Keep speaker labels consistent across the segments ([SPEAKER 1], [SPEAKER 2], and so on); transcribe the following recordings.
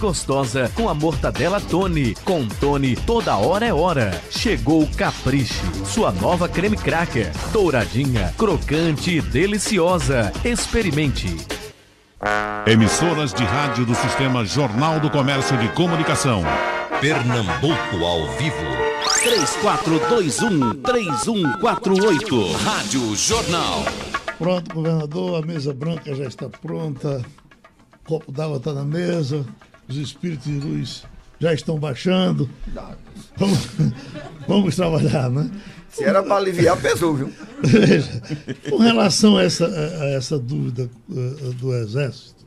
[SPEAKER 1] gostosa com a mortadela Tony. Com Tony, toda hora é hora. Chegou o Capriche, sua nova creme cracker. Douradinha, crocante e deliciosa. Experimente.
[SPEAKER 2] Emissoras de rádio do Sistema Jornal do Comércio de Comunicação.
[SPEAKER 3] Pernambuco ao vivo.
[SPEAKER 4] 3421-3148. Rádio Jornal.
[SPEAKER 5] Pronto, governador, a mesa branca já está pronta, o copo d'água está na mesa, os espíritos de luz já estão baixando. Vamos trabalhar, né?
[SPEAKER 6] Se era para aliviar, pesou, viu?
[SPEAKER 5] Veja, com relação a essa dúvida do Exército,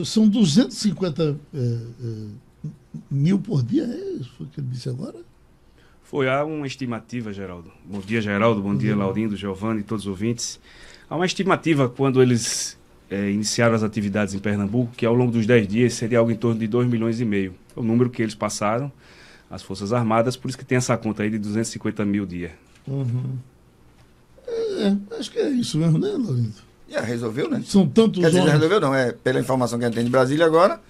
[SPEAKER 5] são 250 mil por dia, é isso que ele disse agora?
[SPEAKER 7] Foi, há uma estimativa, Geraldo. Bom dia, Geraldo. Bom dia, Laurindo, Giovanni e todos os ouvintes. Há uma estimativa quando eles iniciaram as atividades em Pernambuco, que ao longo dos 10 dias seria algo em torno de 2,5 milhões. É o número que eles passaram, as Forças Armadas, por isso que tem essa conta aí de 250 mil dia.
[SPEAKER 5] Uhum. Acho que é isso mesmo, né, Laurindo?
[SPEAKER 6] Já resolveu, né?
[SPEAKER 5] São tantos
[SPEAKER 6] Quer dizer,
[SPEAKER 5] homens.
[SPEAKER 6] já resolveu não, pela informação que a gente tem de Brasília agora,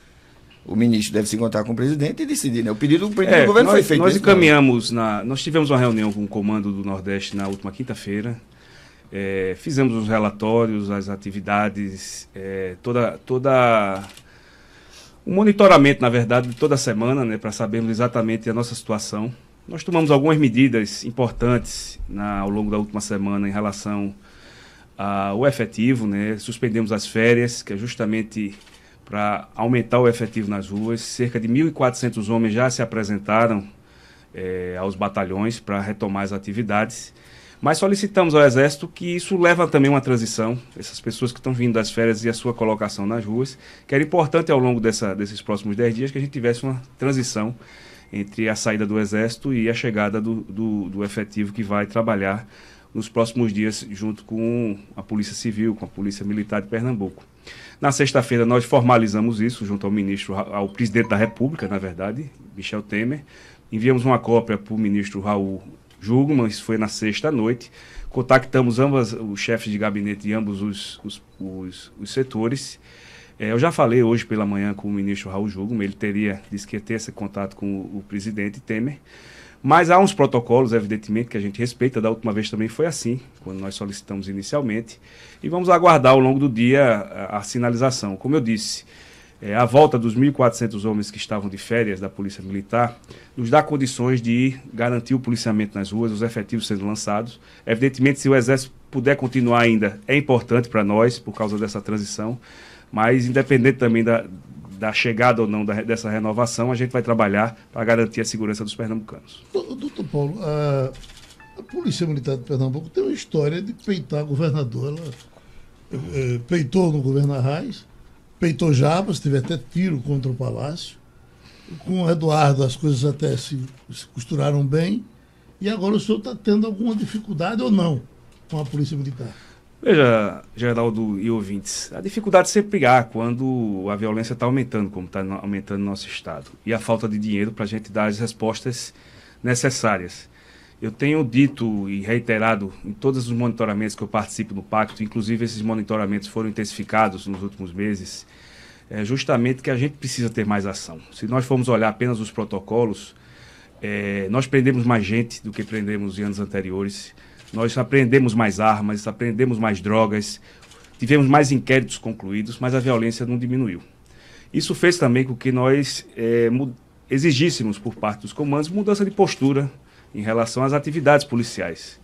[SPEAKER 6] o ministro deve se encontrar com o presidente e decidir, né? O pedido do governo foi feito.
[SPEAKER 7] Nós encaminhamos, nós tivemos uma reunião com o Comando do Nordeste na última quinta-feira, fizemos os relatórios, as atividades, um monitoramento, na verdade, de toda a semana, né, para sabermos exatamente a nossa situação. Nós tomamos algumas medidas importantes ao longo da última semana em relação ao efetivo, né? Suspendemos as férias, que é justamente para aumentar o efetivo nas ruas. Cerca de 1.400 homens já se apresentaram aos batalhões para retomar as atividades. Mas solicitamos ao Exército que isso leva também uma transição, essas pessoas que estão vindo das férias e a sua colocação nas ruas, que era importante ao longo desses próximos 10 dias que a gente tivesse uma transição entre a saída do Exército e a chegada do efetivo que vai trabalhar nos próximos dias junto com a Polícia Civil, com a Polícia Militar de Pernambuco. Na sexta-feira nós formalizamos isso junto ao presidente da República, na verdade, Michel Temer. Enviamos uma cópia para o ministro Raul Jugman, isso foi na sexta-noite. Contactamos os chefes de gabinete de ambos os setores. Eu já falei hoje pela manhã com o ministro Raul Jugman, ele disse que ia ter esse contato com o presidente Temer. Mas há uns protocolos, evidentemente, que a gente respeita. Da última vez também foi assim, quando nós solicitamos inicialmente. E vamos aguardar ao longo do dia a sinalização. Como eu disse, a volta dos 1.400 homens que estavam de férias da Polícia Militar nos dá condições de garantir o policiamento nas ruas, os efetivos sendo lançados. Evidentemente, se o Exército puder continuar ainda, é importante para nós, por causa dessa transição. Mas, independente também da chegada ou não dessa renovação, a gente vai trabalhar para garantir a segurança dos pernambucanos.
[SPEAKER 5] Doutor Paulo, a Polícia Militar de Pernambuco tem uma história de peitar governador. Ela peitou no governo Arraes, peitou Jabas, teve até tiro contra o Palácio. Com o Eduardo as coisas até se costuraram bem. E agora o senhor está tendo alguma dificuldade ou não com a Polícia Militar?
[SPEAKER 7] Veja, Geraldo e ouvintes, a dificuldade sempre há quando a violência está aumentando, como está aumentando no nosso estado, e a falta de dinheiro para a gente dar as respostas necessárias. Eu tenho dito e reiterado em todos os monitoramentos que eu participo no Pacto, inclusive esses monitoramentos foram intensificados nos últimos meses, justamente que a gente precisa ter mais ação. Se nós formos olhar apenas os protocolos, nós prendemos mais gente do que prendemos em anos anteriores. Nós apreendemos mais armas, apreendemos mais drogas, tivemos mais inquéritos concluídos, mas a violência não diminuiu. Isso fez também com que nós exigíssemos por parte dos comandos mudança de postura em relação às atividades policiais.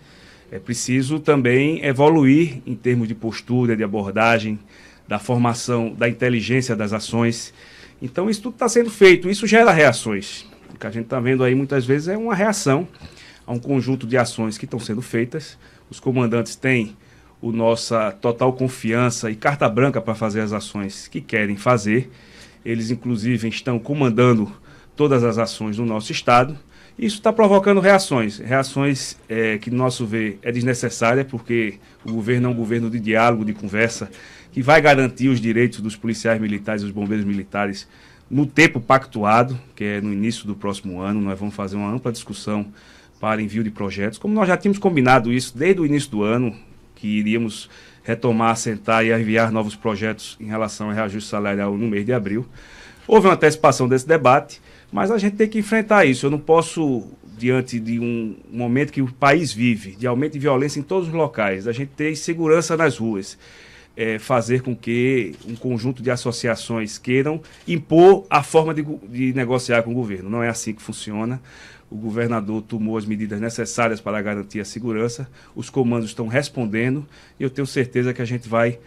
[SPEAKER 7] É preciso também evoluir em termos de postura, de abordagem, da formação, da inteligência das ações. Então isso tudo está sendo feito, isso gera reações. O que a gente está vendo aí muitas vezes é uma reação a um conjunto de ações que estão sendo feitas. Os comandantes têm nossa total confiança e carta branca para fazer as ações que querem fazer. Eles, inclusive, estão comandando todas as ações no nosso estado. Isso está provocando reações que, no nosso ver, é desnecessária, porque o governo é um governo de diálogo, de conversa, que vai garantir os direitos dos policiais militares e dos bombeiros militares no tempo pactuado, que é no início do próximo ano. Nós vamos fazer uma ampla discussão para envio de projetos, como nós já tínhamos combinado isso desde o início do ano, que iríamos retomar, sentar e enviar novos projetos em relação ao reajuste salarial no mês de abril. Houve uma antecipação desse debate, mas a gente tem que enfrentar isso. Eu não posso, diante de um momento que o país vive, de aumento de violência em todos os locais, a gente ter insegurança nas ruas, fazer com que um conjunto de associações queiram impor a forma de negociar com o governo. Não é assim que funciona. O governador tomou as medidas necessárias para garantir a segurança, os comandos estão respondendo e eu tenho certeza que a gente vai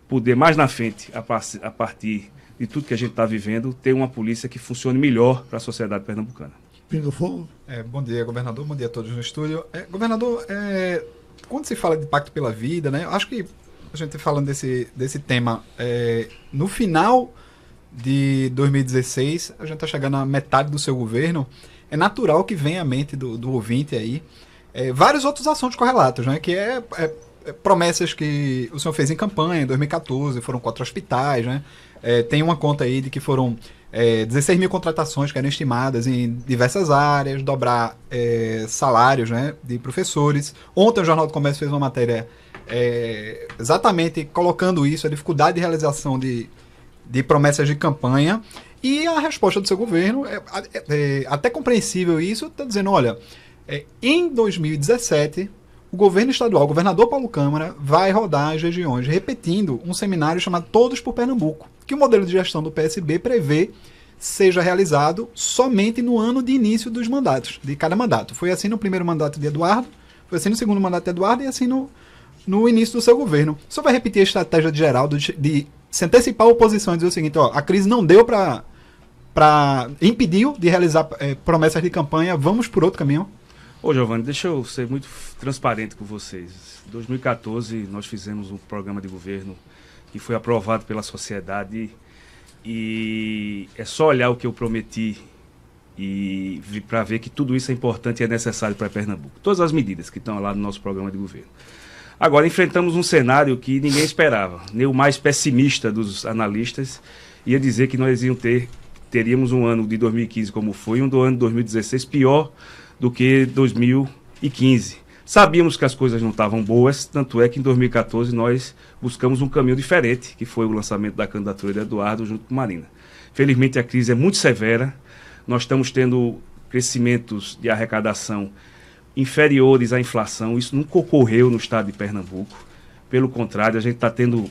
[SPEAKER 7] poder mais na frente, a partir de tudo que a gente está vivendo, ter uma polícia que funcione melhor para a sociedade pernambucana.
[SPEAKER 5] Pinga Fogo.
[SPEAKER 8] Bom dia, governador. Bom dia a todos no estúdio. Governador, quando se fala de Pacto pela Vida, né, eu acho que a gente falando desse tema, no final de 2016, a gente está chegando à metade do seu governo, é natural que venha à mente do ouvinte aí vários outros assuntos correlatos, né, que promessas que o senhor fez em campanha em 2014, foram 4 hospitais, né? Tem uma conta aí de que foram 16 mil contratações que eram estimadas em diversas áreas, dobrar salários, né, de professores. Ontem o Jornal do Comércio fez uma matéria exatamente colocando isso, a dificuldade de realização de promessas de campanha, e a resposta do seu governo, até compreensível isso, está dizendo, olha, em 2017... o governo estadual, o governador Paulo Câmara, vai rodar as regiões, repetindo um seminário chamado Todos por Pernambuco, que o modelo de gestão do PSB prevê seja realizado somente no ano de início dos mandatos, de cada mandato. Foi assim no primeiro mandato de Eduardo, foi assim no segundo mandato de Eduardo e assim no início do seu governo. Só vai repetir a estratégia de Geraldo de se antecipar a oposição e dizer o seguinte, a crise não deu impediu de realizar promessas de campanha, vamos por outro caminho?
[SPEAKER 7] Ô, Giovanni, deixa eu ser muito transparente com vocês. Em 2014, nós fizemos um programa de governo que foi aprovado pela sociedade e é só olhar o que eu prometi e para ver que tudo isso é importante e é necessário para Pernambuco. Todas as medidas que estão lá no nosso programa de governo. Agora, enfrentamos um cenário que ninguém esperava. Nem o mais pessimista dos analistas ia dizer que nós teríamos um ano de 2015 como foi, um do ano de 2016 pior do que 2015. Sabíamos que as coisas não estavam boas, tanto é que em 2014 nós buscamos um caminho diferente, que foi o lançamento da candidatura de Eduardo junto com Marina. Felizmente a crise é muito severa, nós estamos tendo crescimentos de arrecadação inferiores à inflação, isso nunca ocorreu no estado de Pernambuco, pelo contrário, a gente está tendo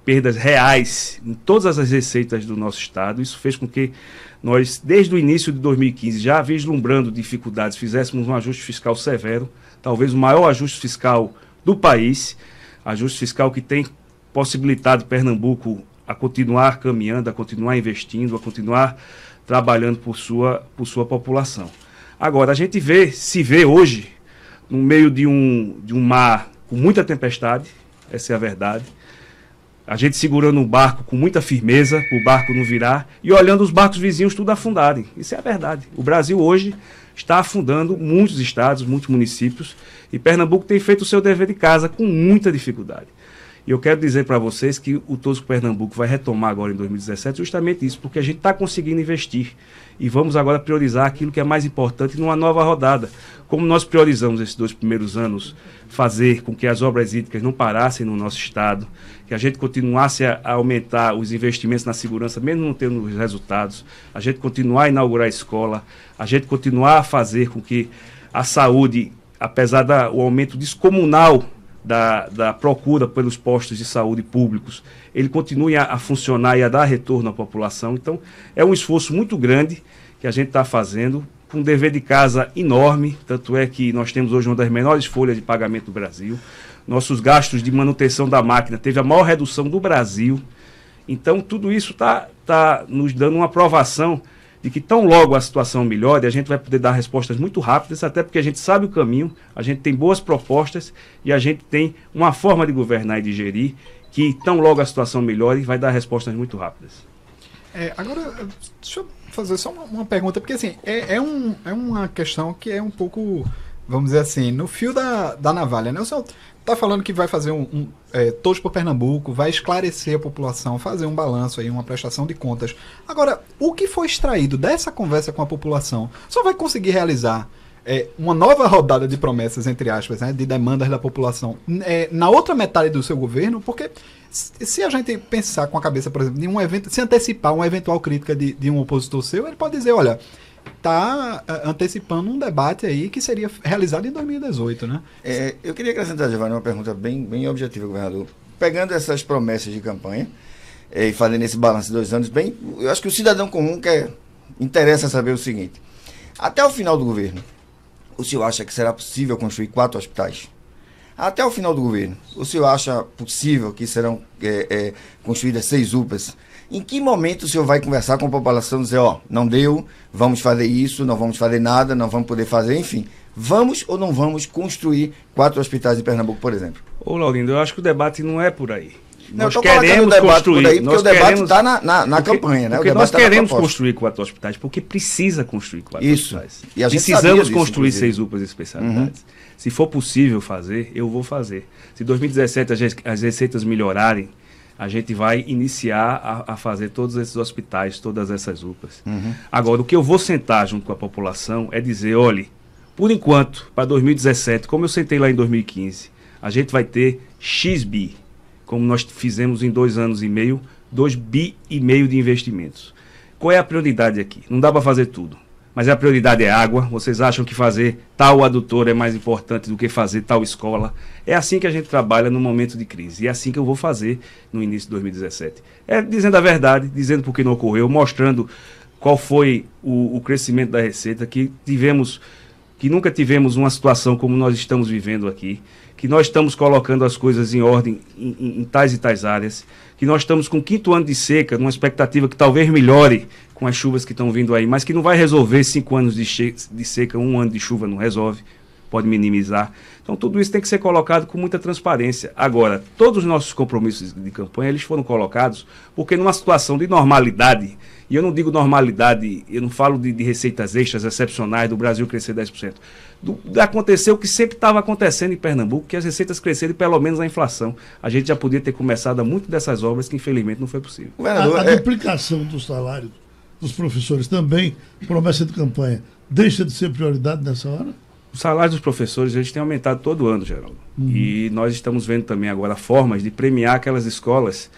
[SPEAKER 7] perdas reais em todas as receitas do nosso estado, isso fez com que nós, desde o início de 2015, já vislumbrando dificuldades, fizéssemos um ajuste fiscal severo, talvez o maior ajuste fiscal do país, ajuste fiscal que tem possibilitado Pernambuco a continuar caminhando, a continuar investindo, a continuar trabalhando por sua população. Agora, a gente se vê hoje no meio de um mar com muita tempestade, essa é a verdade, a gente segurando um barco com muita firmeza, para o barco não virar, e olhando os barcos vizinhos tudo afundarem. Isso é a verdade. O Brasil hoje está afundando muitos estados, muitos municípios, e Pernambuco tem feito o seu dever de casa com muita dificuldade. E eu quero dizer para vocês que o Todos por Pernambuco vai retomar agora em 2017 justamente isso, porque a gente está conseguindo investir. E vamos agora priorizar aquilo que é mais importante numa nova rodada. Como nós priorizamos esses 2 primeiros anos, fazer com que as obras hídricas não parassem no nosso estado, que a gente continuasse a aumentar os investimentos na segurança, mesmo não tendo os resultados, a gente continuar a inaugurar a escola, a gente continuar a fazer com que a saúde, apesar do aumento descomunal da procura pelos postos de saúde públicos, ele continue a funcionar e a dar retorno à população. Então, é um esforço muito grande que a gente está fazendo, com um dever de casa enorme, tanto é que nós temos hoje uma das menores folhas de pagamento do Brasil, nossos gastos de manutenção da máquina teve a maior redução do Brasil. Então, tudo isso está nos dando uma aprovação de que tão logo a situação melhore, a gente vai poder dar respostas muito rápidas, até porque a gente sabe o caminho, a gente tem boas propostas e a gente tem uma forma de governar e de gerir que tão logo a situação melhore vai dar respostas muito rápidas.
[SPEAKER 8] Agora, deixa eu fazer só uma pergunta, porque assim, é uma questão que é um pouco, vamos dizer assim, no fio da navalha, né? O senhor está falando que vai fazer Todos por Pernambuco, vai esclarecer a população, fazer um balanço aí, uma prestação de contas. Agora, o que foi extraído dessa conversa com a população, o senhor vai conseguir realizar uma nova rodada de promessas, entre aspas, né, de demandas da população na outra metade do seu governo? Porque se a gente pensar com a cabeça, por exemplo, de um evento, se antecipar uma eventual crítica de um opositor seu, ele pode dizer, olha, está antecipando um debate aí que seria realizado em 2018, né?
[SPEAKER 6] Eu queria acrescentar, Giovanni, uma pergunta bem objetiva, governador. Pegando essas promessas de campanha e fazendo esse balanço de 2 anos, eu acho que o cidadão comum interessa saber o seguinte: até o final do governo, o senhor acha que será possível construir 4 hospitais? Até o final do governo, o senhor acha possível que serão construídas 6 UPAs? Em que momento o senhor vai conversar com a população e dizer, não deu, vamos fazer isso, não vamos fazer nada, não vamos poder fazer, enfim. Vamos ou não vamos construir 4 hospitais em Pernambuco, por exemplo?
[SPEAKER 7] Ô, Laurindo, eu acho que o debate não é por aí.
[SPEAKER 6] Nós queremos construir. Aí, porque o debate está na campanha, né?
[SPEAKER 7] Porque nós queremos construir 4 hospitais, porque precisa construir 4 hospitais.
[SPEAKER 6] E a gente
[SPEAKER 7] precisamos construir 6 UPAs de especialidades. Se for possível fazer, eu vou fazer. Se em 2017 as receitas melhorarem, a gente vai iniciar a fazer todos esses hospitais, todas essas UPAs. Agora, o que eu vou sentar junto com a população é dizer, olhe, por enquanto, para 2017, como eu sentei lá em 2015, a gente vai ter XBI, como nós fizemos em 2 anos e meio, 2,5 bi de investimentos. Qual é a prioridade aqui? Não dá para fazer tudo, mas a prioridade é água. Vocês acham que fazer tal adutor é mais importante do que fazer tal escola? É assim que a gente trabalha no momento de crise, e é assim que eu vou fazer no início de 2017. Dizendo a verdade, dizendo por que não ocorreu, mostrando qual foi o crescimento da receita, que nunca tivemos uma situação como nós estamos vivendo aqui, que nós estamos colocando as coisas em ordem em tais e tais áreas, que nós estamos com o 5º ano de seca, numa expectativa que talvez melhore com as chuvas que estão vindo aí, mas que não vai resolver 5 anos de seca, 1 ano de chuva não resolve, pode minimizar. Então tudo isso tem que ser colocado com muita transparência. Agora, todos os nossos compromissos de campanha, eles foram colocados porque numa situação de normalidade, e eu não digo normalidade, eu não falo de receitas extras excepcionais do Brasil crescer 10%. Aconteceu o que sempre estava acontecendo em Pernambuco, que as receitas cresceram e pelo menos a inflação. A gente já podia ter começado a muito dessas obras que infelizmente não foi possível.
[SPEAKER 5] A duplicação dos salários dos professores também, promessa de campanha, deixa de ser prioridade nessa hora?
[SPEAKER 7] Os salários dos professores, eles têm aumentado todo ano, Geraldo. E nós estamos vendo também agora formas de premiar aquelas escolas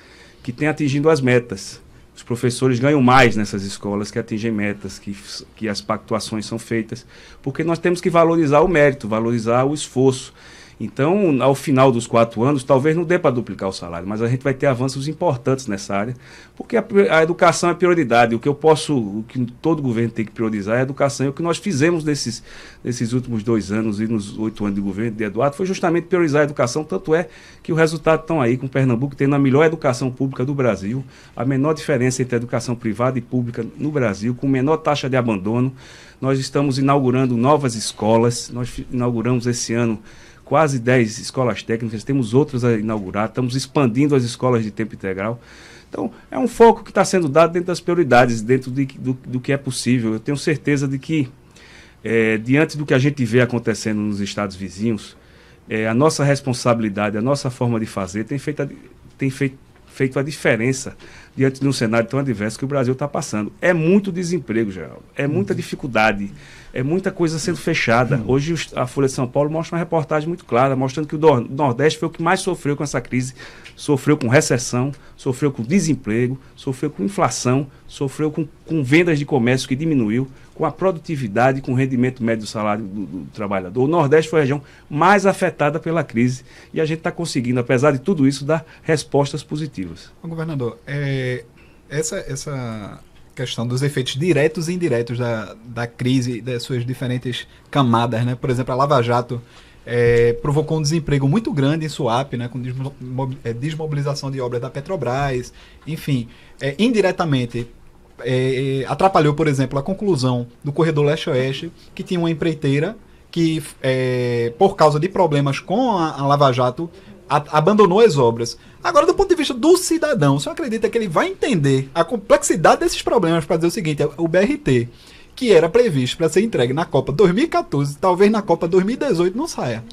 [SPEAKER 7] que têm atingido as metas. Os professores ganham mais nessas escolas que atingem metas, que as pactuações são feitas, porque nós temos que valorizar o mérito, valorizar o esforço. Então, ao final dos 4 anos, talvez não dê para duplicar o salário, mas a gente vai ter avanços importantes nessa área, porque a educação é prioridade. O que todo governo tem que priorizar é a educação. E o que nós fizemos nesses últimos 2 anos e nos 8 anos de governo de Eduardo foi justamente priorizar a educação, tanto é que o resultado estão aí, com Pernambuco tendo a melhor educação pública do Brasil, a menor diferença entre a educação privada e pública no Brasil, com menor taxa de abandono. Nós estamos inaugurando novas escolas, nós inauguramos esse ano quase 10 escolas técnicas, temos outras a inaugurar, estamos expandindo as escolas de tempo integral. Então, é um foco que está sendo dado dentro das prioridades, dentro do que é possível. Eu tenho certeza de que, diante do que a gente vê acontecendo nos estados vizinhos, a nossa responsabilidade, a nossa forma de fazer tem feito a diferença diante de um cenário tão adverso que o Brasil está passando. É muito desemprego, Geraldo, é muita dificuldade, é muita coisa sendo fechada. Hoje a Folha de São Paulo mostra uma reportagem muito clara, mostrando que o Nordeste foi o que mais sofreu com essa crise, sofreu com recessão, sofreu com desemprego, sofreu com inflação, sofreu com vendas de comércio que diminuiu, com a produtividade, com o rendimento médio do salário do trabalhador. O Nordeste foi a região mais afetada pela crise e a gente está conseguindo, apesar de tudo isso, dar respostas positivas.
[SPEAKER 8] Governador, essa questão dos efeitos diretos e indiretos da crise, das suas diferentes camadas, né? Por exemplo, a Lava Jato provocou um desemprego muito grande em Suape, né? Com desmobilização de obras da Petrobras, enfim, indiretamente atrapalhou, por exemplo, a conclusão do corredor leste-oeste, que tinha uma empreiteira que, por causa de problemas com a Lava Jato, abandonou as obras. Agora, do ponto de vista do cidadão, o senhor acredita que ele vai entender a complexidade desses problemas para dizer o seguinte: o BRT, que era previsto para ser entregue na Copa 2014, talvez na Copa 2018 não saia?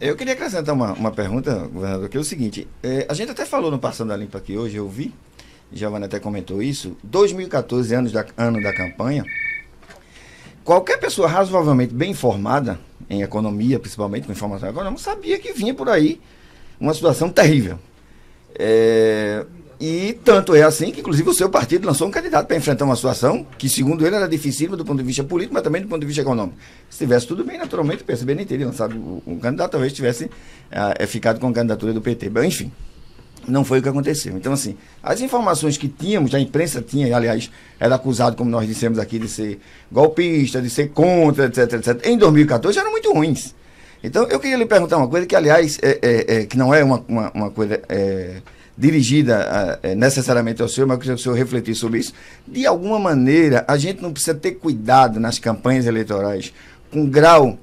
[SPEAKER 6] Eu queria acrescentar uma pergunta, governador, que é o seguinte: a gente até falou no Passando a Limpo aqui hoje, eu vi, Giovanni até comentou isso, 2014, ano da campanha, qualquer pessoa razoavelmente bem informada, em economia, principalmente com informação econômica, sabia que vinha por aí uma situação terrível. E tanto é assim que, inclusive, o seu partido lançou um candidato para enfrentar uma situação que, segundo ele, era dificílima do ponto de vista político, mas também do ponto de vista econômico. Se tivesse tudo bem, naturalmente, o PSB nem teria lançado um candidato, talvez tivesse ficado com a candidatura do PT. Bem, enfim, não foi o que aconteceu. Então, assim, as informações que tínhamos, a imprensa tinha, aliás, era acusado, como nós dissemos aqui, de ser golpista, de ser contra, etc, etc, em 2014 eram muito ruins. Então, eu queria lhe perguntar uma coisa que, aliás, que não é uma coisa dirigida necessariamente ao senhor, mas eu queria que o senhor refletisse sobre isso. De alguma maneira, a gente não precisa ter cuidado nas campanhas eleitorais com grau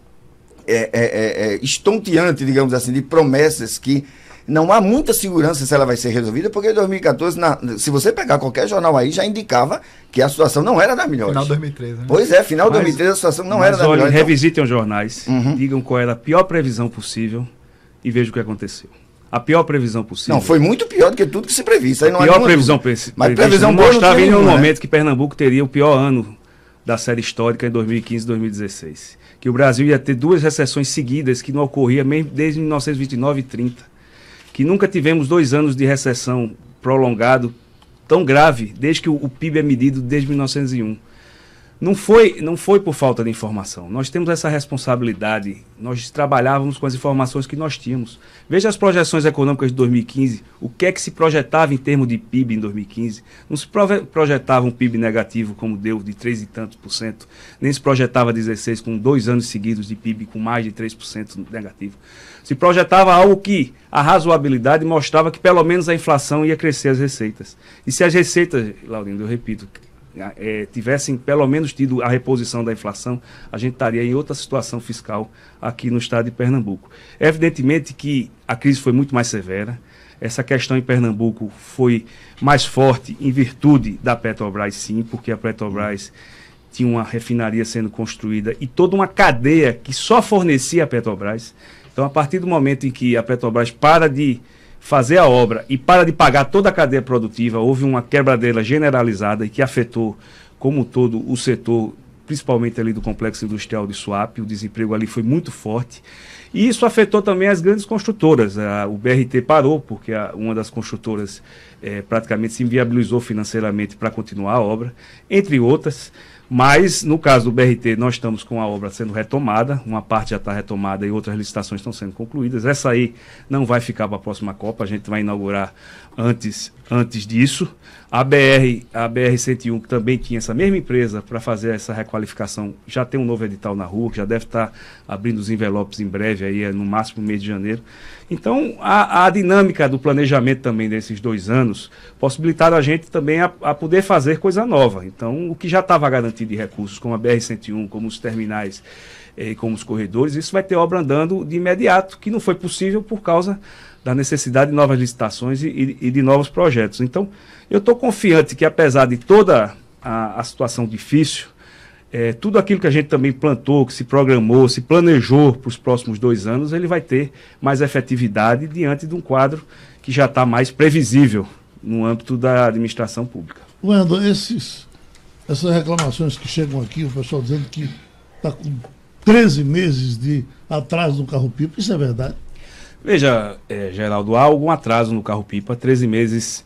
[SPEAKER 6] estonteante, digamos assim, de promessas que não há muita segurança se ela vai ser resolvida, porque em 2014, se você pegar qualquer jornal aí, já indicava que a situação não era das melhores.
[SPEAKER 8] Final de 2013, né?
[SPEAKER 6] Pois é, final de 2013 a situação não era das melhores.
[SPEAKER 7] Revisitem os jornais, digam qual era a pior previsão possível e vejam o que aconteceu. A pior previsão possível.
[SPEAKER 6] Não, foi muito pior do que tudo que se previa. Isso aí não
[SPEAKER 7] a pior previsão mas previsão não mostrava em nenhum momento que Pernambuco teria o pior ano da série histórica em 2015 e 2016. Que o Brasil ia ter 2 recessões seguidas que não ocorria mesmo desde 1929 e 30. Que nunca tivemos 2 anos de recessão prolongado tão grave desde que o PIB é medido desde 1901. Não foi por falta de informação. Nós temos essa responsabilidade. Nós trabalhávamos com as informações que nós tínhamos. Veja as projeções econômicas de 2015. O que é que se projetava em termos de PIB em 2015? Não se projetava um PIB negativo, como deu, de 3 e tantos por cento. Nem se projetava 16, com 2 anos seguidos de PIB com mais de 3% negativo. Se projetava algo que a razoabilidade mostrava que pelo menos a inflação ia crescer as receitas. E se as receitas, Laurindo, eu repito, tivessem pelo menos tido a reposição da inflação, a gente estaria em outra situação fiscal aqui no estado de Pernambuco. Evidentemente que a crise foi muito mais severa. Essa questão em Pernambuco foi mais forte em virtude da Petrobras, sim, porque a Petrobras tinha uma refinaria sendo construída e toda uma cadeia que só fornecia a Petrobras. Então, a partir do momento em que a Petrobras para de fazer a obra e para de pagar toda a cadeia produtiva, houve uma quebradeira generalizada e que afetou, como todo, o setor, principalmente ali do complexo industrial de Suape. O desemprego ali foi muito forte. E isso afetou também as grandes construtoras. O BRT parou, porque uma das construtoras praticamente se inviabilizou financeiramente para continuar a obra, entre outras. Mas, no caso do BRT, nós estamos com a obra sendo retomada, uma parte já está retomada e outras licitações estão sendo concluídas. Essa aí não vai ficar para a próxima Copa, a gente vai inaugurar antes disso. A BR-101, que também tinha essa mesma empresa para fazer essa requalificação, já tem um novo edital na rua, que já deve estar abrindo os envelopes em breve, aí, no máximo no mês de janeiro. Então, a dinâmica do planejamento também desses 2 anos possibilitaram a gente também a poder fazer coisa nova. Então, o que já estava garantido de recursos, como a BR-101, como os terminais, como os corredores, isso vai ter obra andando de imediato, que não foi possível por causa da necessidade de novas licitações e de novos projetos. Então, eu estou confiante que, apesar de toda a situação difícil, tudo aquilo que a gente também plantou, que se programou, se planejou para os próximos 2 anos, ele vai ter mais efetividade diante de um quadro que já está mais previsível no âmbito da administração pública.
[SPEAKER 5] Wendel, essas reclamações que chegam aqui, o pessoal dizendo que está com 13 meses de atraso no carro-pipa, isso é verdade?
[SPEAKER 7] Veja, Geraldo, há algum atraso no carro-pipa, 13 meses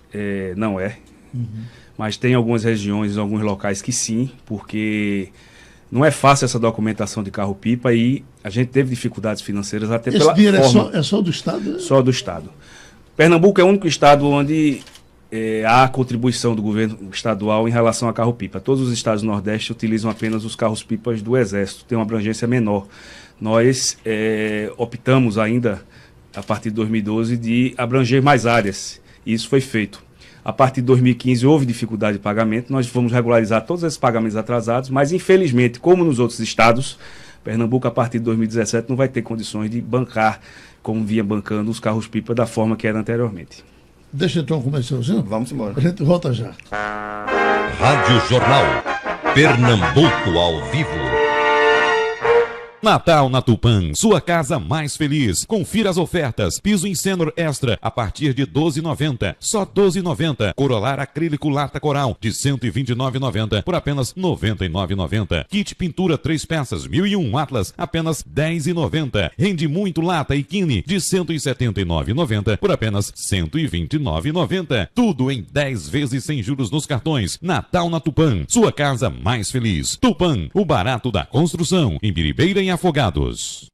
[SPEAKER 7] não é, mas tem algumas regiões, alguns locais que sim, porque não é fácil essa documentação de carro-pipa e a gente teve dificuldades financeiras até pela
[SPEAKER 5] dinheiro
[SPEAKER 7] forma...
[SPEAKER 5] é só do Estado? Né?
[SPEAKER 7] Só do Estado. Pernambuco é o único estado onde há contribuição do governo estadual em relação a carro-pipa. Todos os estados do Nordeste utilizam apenas os carros-pipas do Exército, tem uma abrangência menor. Nós optamos ainda, a partir de 2012, de abranger mais áreas. E isso foi feito. A partir de 2015 houve dificuldade de pagamento, nós vamos regularizar todos esses pagamentos atrasados, mas infelizmente, como nos outros estados, Pernambuco a partir de 2017 não vai ter condições de bancar, como vinha bancando os carros-pipa da forma que era anteriormente.
[SPEAKER 5] Deixa então começar, senhor.
[SPEAKER 6] Vamos embora.
[SPEAKER 5] A gente volta já.
[SPEAKER 3] Rádio Jornal. Pernambuco ao vivo.
[SPEAKER 2] Natal na Tupã, sua casa mais feliz. Confira as ofertas. Piso Incenor Extra a partir de R$ 12,90. Só R$ 12,90. Corolar acrílico lata coral de R$ 129,90 por apenas R$ 99,90. Kit pintura 3 peças 1001 Atlas apenas R$ 10,90. Rende muito lata e Kine de R$ 179,90 por apenas R$ 129,90. Tudo em 10 vezes sem juros nos cartões. Natal na Tupã, sua casa mais feliz. Tupã, o barato da construção. Em Biribeira, em Afogados.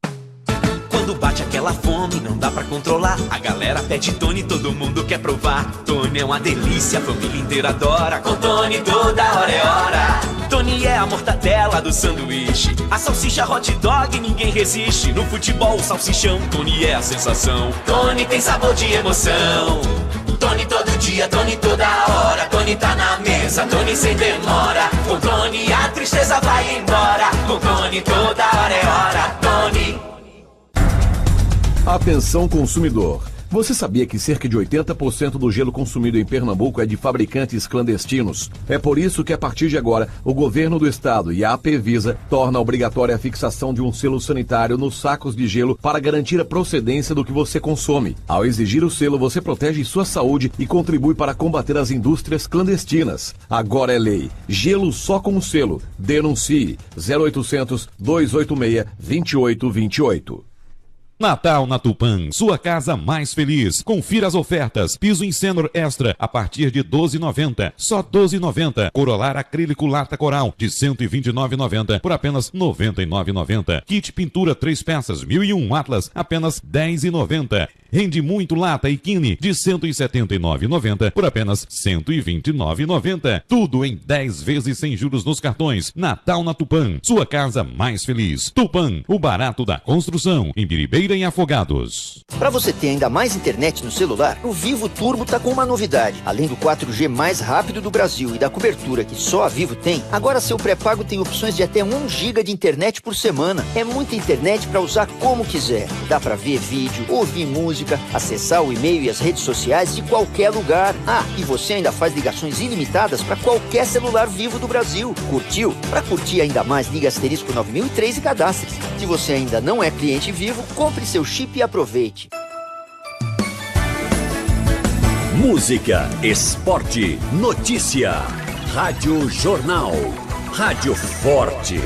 [SPEAKER 9] Quando bate aquela fome, não dá pra controlar. A galera pede Tony, todo mundo quer provar. Tony é uma delícia, a família inteira adora. Com Tony toda hora é hora. Tony é a mortadela do sanduíche. A salsicha hot dog, ninguém resiste. No futebol, o salsichão, Tony é a sensação. Tony tem sabor de emoção. Tony todo dia, Tony toda hora. Tony tá na mesa, Tony sem demora. Com Tony a tristeza vai embora. Com Tony toda hora é hora. Tony.
[SPEAKER 1] Atenção consumidor. Você sabia que cerca de 80% do gelo consumido em Pernambuco é de fabricantes clandestinos? É por isso que a partir de agora, o governo do estado e a APVisa torna obrigatória a fixação de um selo sanitário nos sacos de gelo para garantir a procedência do que você consome. Ao exigir o selo, você protege sua saúde e contribui para combater as indústrias clandestinas. Agora é lei. Gelo só com o selo. Denuncie. 0800 286 2828.
[SPEAKER 2] Natal na Tupã, sua casa mais feliz. Confira as ofertas. Piso Incenor Extra a partir de R$ 12,90. Só R$ 12,90. Corolar acrílico lata coral de R$ 129,90 por apenas R$ 99,90. Kit pintura 3 peças 1001 Atlas apenas R$ 10,90. Rende muito lata e Kine de R$ 179,90 por apenas R$ 129,90. Tudo em 10 vezes sem juros nos cartões. Natal na Tupã, sua casa mais feliz. Tupã, o barato da construção. Em Biribeira, em Afogados.
[SPEAKER 10] Para você ter ainda mais internet no celular, o Vivo Turbo tá com uma novidade. Além do 4G mais rápido do Brasil e da cobertura que só a Vivo tem, agora seu pré-pago tem opções de até 1 GB de internet por semana. É muita internet para usar como quiser. Dá para ver vídeo, ouvir música, acessar o e-mail e as redes sociais de qualquer lugar. Ah, e você ainda faz ligações ilimitadas para qualquer celular Vivo do Brasil. Curtiu? Para curtir ainda mais, liga asterisco 9003 e cadastre-se. Se você ainda não é cliente Vivo, compre seu chip e aproveite.
[SPEAKER 4] Música, esporte, notícia. Rádio Jornal. Rádio Forte.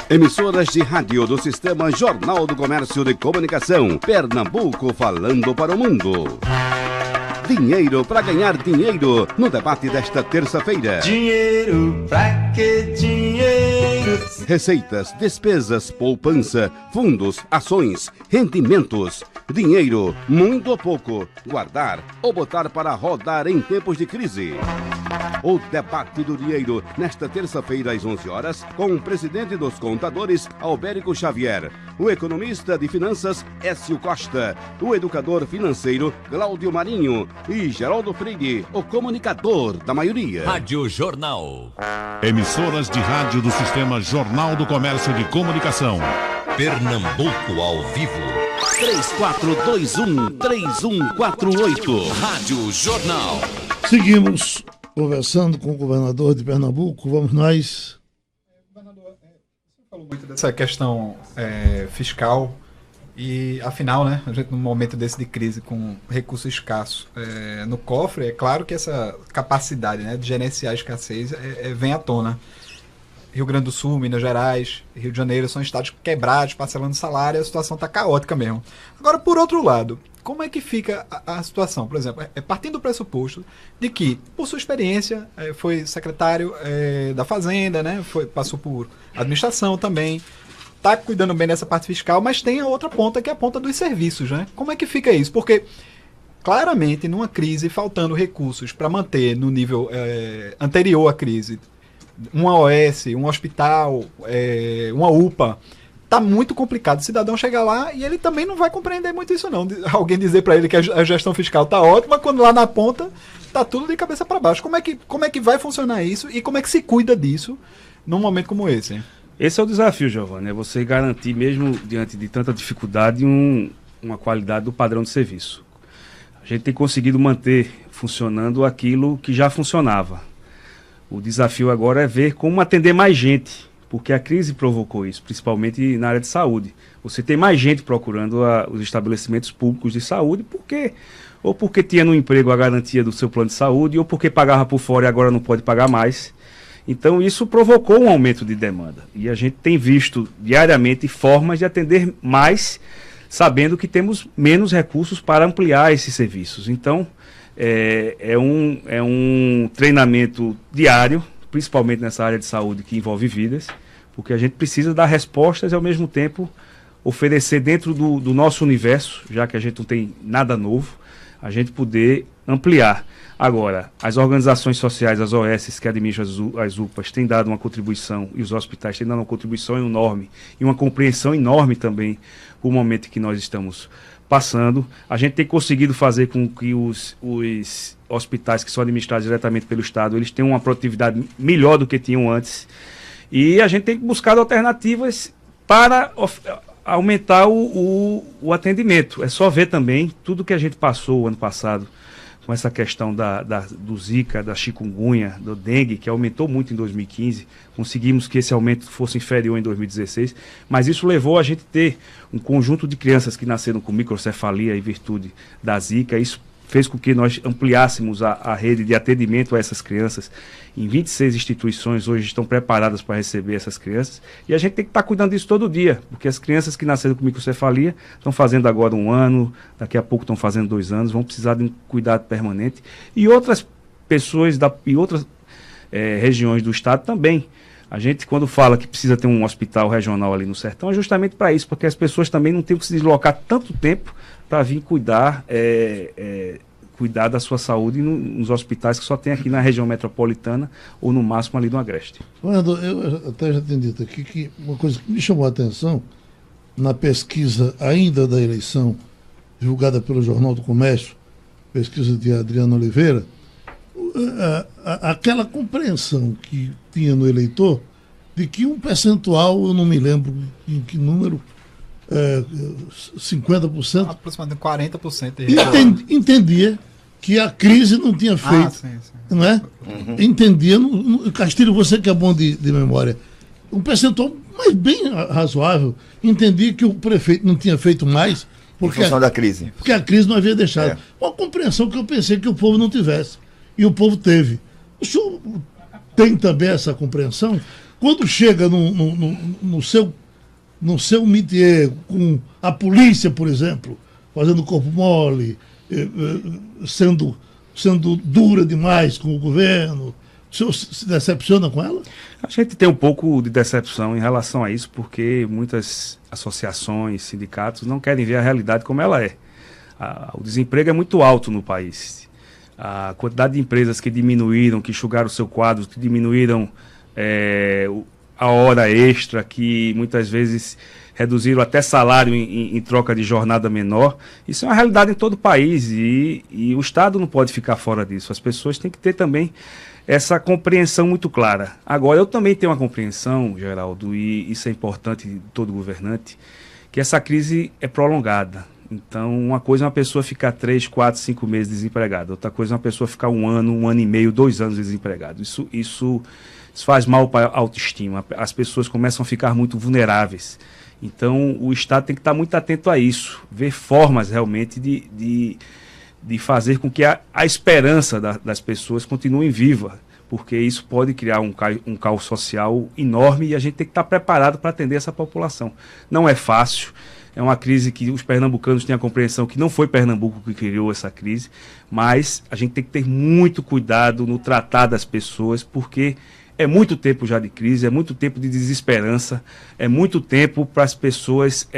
[SPEAKER 11] Emissoras de rádio do Sistema Jornal do Comércio de Comunicação. Pernambuco falando para o mundo. Dinheiro para ganhar dinheiro no debate desta terça-feira.
[SPEAKER 12] Dinheiro pra que dinheiro?
[SPEAKER 11] Receitas, despesas, poupança, fundos, ações, rendimentos. Dinheiro, muito ou pouco, guardar ou botar para rodar em tempos de crise. O debate do dinheiro, nesta terça-feira às 11 horas, com o presidente dos contadores, Albérico Xavier, o economista de finanças, Écio Costa, o educador financeiro, Cláudio Marinho e Geraldo Freire, o comunicador da maioria.
[SPEAKER 4] Rádio Jornal.
[SPEAKER 2] Emissoras de rádio do Sistema Jornal do Comércio de Comunicação.
[SPEAKER 3] Pernambuco ao vivo.
[SPEAKER 4] 3421-3148. Rádio Jornal.
[SPEAKER 5] Seguimos conversando com o governador de Pernambuco. Vamos nós.
[SPEAKER 8] Governador, você falou muito dessa questão fiscal e, afinal, né, a gente num momento desse de crise com recurso escasso no cofre, é claro que essa capacidade, né, de gerenciar a escassez vem à tona. Rio Grande do Sul, Minas Gerais, Rio de Janeiro são estados quebrados, parcelando salário, a situação está caótica mesmo. Agora, por outro lado, como é que fica a situação? Por exemplo, partindo do pressuposto de que, por sua experiência, foi secretário da Fazenda, né, passou por administração também, está cuidando bem dessa parte fiscal, mas tem a outra ponta, que é a ponta dos serviços, né? Como é que fica isso? Porque, claramente, numa crise, faltando recursos para manter no nível anterior à crise, uma OS, um hospital, uma UPA, tá muito complicado. O cidadão chega lá e ele também não vai compreender muito isso não. Alguém dizer para ele que a gestão fiscal tá ótima, quando lá na ponta tá tudo de cabeça para baixo. Como é que vai funcionar isso e como é que se cuida disso num momento como esse?
[SPEAKER 7] Esse é o desafio, Giovanni, é você garantir, mesmo diante de tanta dificuldade, uma qualidade do padrão de serviço. A gente tem conseguido manter funcionando aquilo que já funcionava. O desafio agora é ver como atender mais gente, porque a crise provocou isso, principalmente na área de saúde. Você tem mais gente procurando os estabelecimentos públicos de saúde, porque tinha no emprego a garantia do seu plano de saúde, ou porque pagava por fora e agora não pode pagar mais. Então isso provocou um aumento de demanda. E a gente tem visto diariamente formas de atender mais, sabendo que temos menos recursos para ampliar esses serviços. Então é um treinamento diário, principalmente nessa área de saúde que envolve vidas, porque a gente precisa dar respostas e ao mesmo tempo oferecer dentro do nosso universo, já que a gente não tem nada novo, a gente poder ampliar. Agora, as organizações sociais, as OS que administram as UPAs, têm dado uma contribuição, e os hospitais têm dado uma contribuição enorme, e uma compreensão enorme também com o momento que nós estamos passando. A gente tem conseguido fazer com que os hospitais que são administrados diretamente pelo Estado, eles tenham uma produtividade melhor do que tinham antes. E a gente tem buscado alternativas para aumentar o atendimento. É só ver também tudo que a gente passou o ano passado com essa questão do Zika, da chikungunya, do dengue, que aumentou muito em 2015. Conseguimos que esse aumento fosse inferior em 2016, mas isso levou a gente a ter um conjunto de crianças que nasceram com microcefalia em virtude da Zika. Isso fez com que nós ampliássemos a rede de atendimento a essas crianças. Em 26 instituições hoje estão preparadas para receber essas crianças, e a gente tem que estar cuidando disso todo dia, porque as crianças que nasceram com microcefalia estão fazendo agora 1 ano, daqui a pouco estão fazendo 2 anos, vão precisar de um cuidado permanente, e outras pessoas e outras regiões do estado também. A gente, quando fala que precisa ter um hospital regional ali no sertão, é justamente para isso, porque as pessoas também não têm que se deslocar tanto tempo para vir cuidar da sua saúde nos hospitais que só tem aqui na região metropolitana ou no máximo ali no Agreste.
[SPEAKER 5] Fernando, eu até já tenho dito aqui que uma coisa que me chamou a atenção na pesquisa ainda da eleição, divulgada pelo Jornal do Comércio, pesquisa de Adriano Oliveira, aquela compreensão que tinha no eleitor de que um percentual, eu não me lembro em que número, 50%.
[SPEAKER 8] Aproximadamente 40%.
[SPEAKER 5] Entendia que a crise não tinha feito.
[SPEAKER 8] Sim.
[SPEAKER 5] Não é? Uhum. Entendia, Castilho, você que é bom de memória, um percentual mas bem razoável, entendia que o prefeito não tinha feito mais
[SPEAKER 6] em função da crise.
[SPEAKER 5] Porque a crise não havia deixado. Uma compreensão que eu pensei que o povo não tivesse. E o povo teve. O senhor tem também essa compreensão? Quando chega no seu métier, com a polícia, por exemplo, fazendo corpo mole, sendo dura demais com o governo, o senhor se decepciona com ela?
[SPEAKER 7] A gente tem um pouco de decepção em relação a isso, porque muitas associações, sindicatos não querem ver a realidade como ela é. O desemprego é muito alto no país. A quantidade de empresas que diminuíram, que enxugaram o seu quadro, que diminuíram a hora extra, que muitas vezes reduziram até salário em troca de jornada menor. Isso é uma realidade em todo o país e o Estado não pode ficar fora disso. As pessoas têm que ter também essa compreensão muito clara. Agora, eu também tenho uma compreensão, Geraldo, e isso é importante de todo governante, que essa crise é prolongada. Então, uma coisa é uma pessoa ficar 3, 4, 5 meses desempregada. Outra coisa é uma pessoa ficar 1 ano, 1 ano e meio, 2 anos desempregado. Isso faz mal para a autoestima. As pessoas começam a ficar muito vulneráveis. Então, o Estado tem que estar muito atento a isso. Ver formas realmente de fazer com que a esperança das pessoas continue viva. Porque isso pode criar um caos social enorme e a gente tem que estar preparado para atender essa população. Não é fácil. É uma crise que os pernambucanos têm a compreensão que não foi Pernambuco que criou essa crise, mas a gente tem que ter muito cuidado no tratar das pessoas, porque é muito tempo já de crise, é muito tempo de desesperança, é muito tempo para as pessoas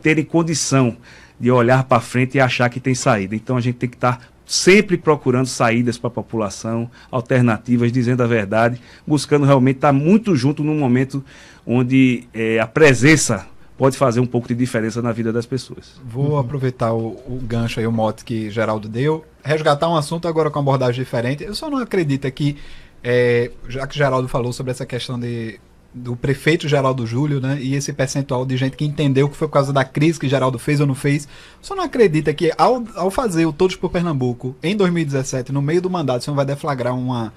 [SPEAKER 7] terem condição de olhar para frente e achar que tem saída. Então a gente tem que estar sempre procurando saídas para a população, alternativas, dizendo a verdade, buscando realmente estar muito junto num momento onde a presença pode fazer um pouco de diferença na vida das pessoas.
[SPEAKER 8] Vou aproveitar o gancho aí, o mote que Geraldo deu, resgatar um assunto agora com abordagem diferente. Eu só não acredito que, já que Geraldo falou sobre essa questão do prefeito Geraldo Júlio, né, e esse percentual de gente que entendeu que foi por causa da crise que Geraldo fez ou não fez, só não acredita que ao fazer o Todos por Pernambuco em 2017, no meio do mandato, você não vai deflagrar uma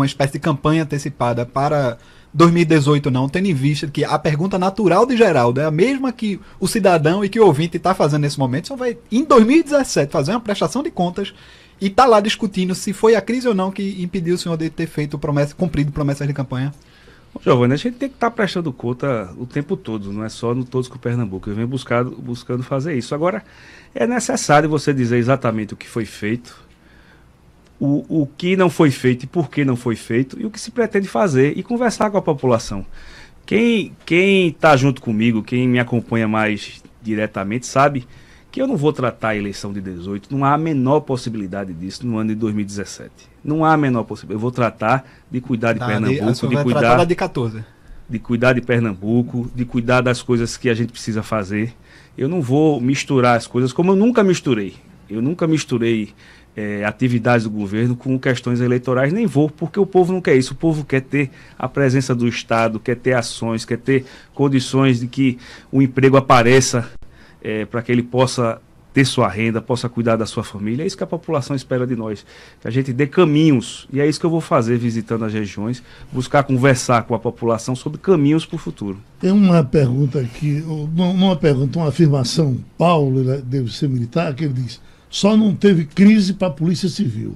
[SPEAKER 8] espécie de campanha antecipada para 2018 não, tendo em vista que a pergunta natural de Geraldo é a mesma que o cidadão e que o ouvinte está fazendo nesse momento, só vai em 2017 fazer uma prestação de contas e tá lá discutindo se foi a crise ou não que impediu o senhor de ter feito cumprido promessas de campanha?
[SPEAKER 7] Giovanni, a gente tem que estar prestando conta o tempo todo, não é só no Todos com Pernambuco. Eu venho buscando fazer isso. Agora, é necessário você dizer exatamente o que foi feito, o que não foi feito e por que não foi feito, e o que se pretende fazer, e conversar com a população. Quem está junto comigo, quem me acompanha mais diretamente, sabe que eu não vou tratar a eleição de 18, não há a menor possibilidade disso no ano de 2017. Não há a menor possibilidade. Eu vou tratar de cuidar de Pernambuco, de cuidar de Pernambuco, de cuidar das coisas que a gente precisa fazer. Eu não vou misturar as coisas como eu nunca misturei. Eu nunca misturei atividades do governo com questões eleitorais, nem vou, porque o povo não quer isso. O povo quer ter a presença do Estado, quer ter ações, quer ter condições de que o emprego apareça, para que ele possa ter sua renda, possa cuidar da sua família. É isso que a população espera de nós, que a gente dê caminhos, e é isso que eu vou fazer visitando as regiões, buscar conversar com a população sobre caminhos para o futuro.
[SPEAKER 5] Tem uma pergunta aqui, uma afirmação, Paulo deve ser militar, que ele diz, só não teve crise para a Polícia Civil.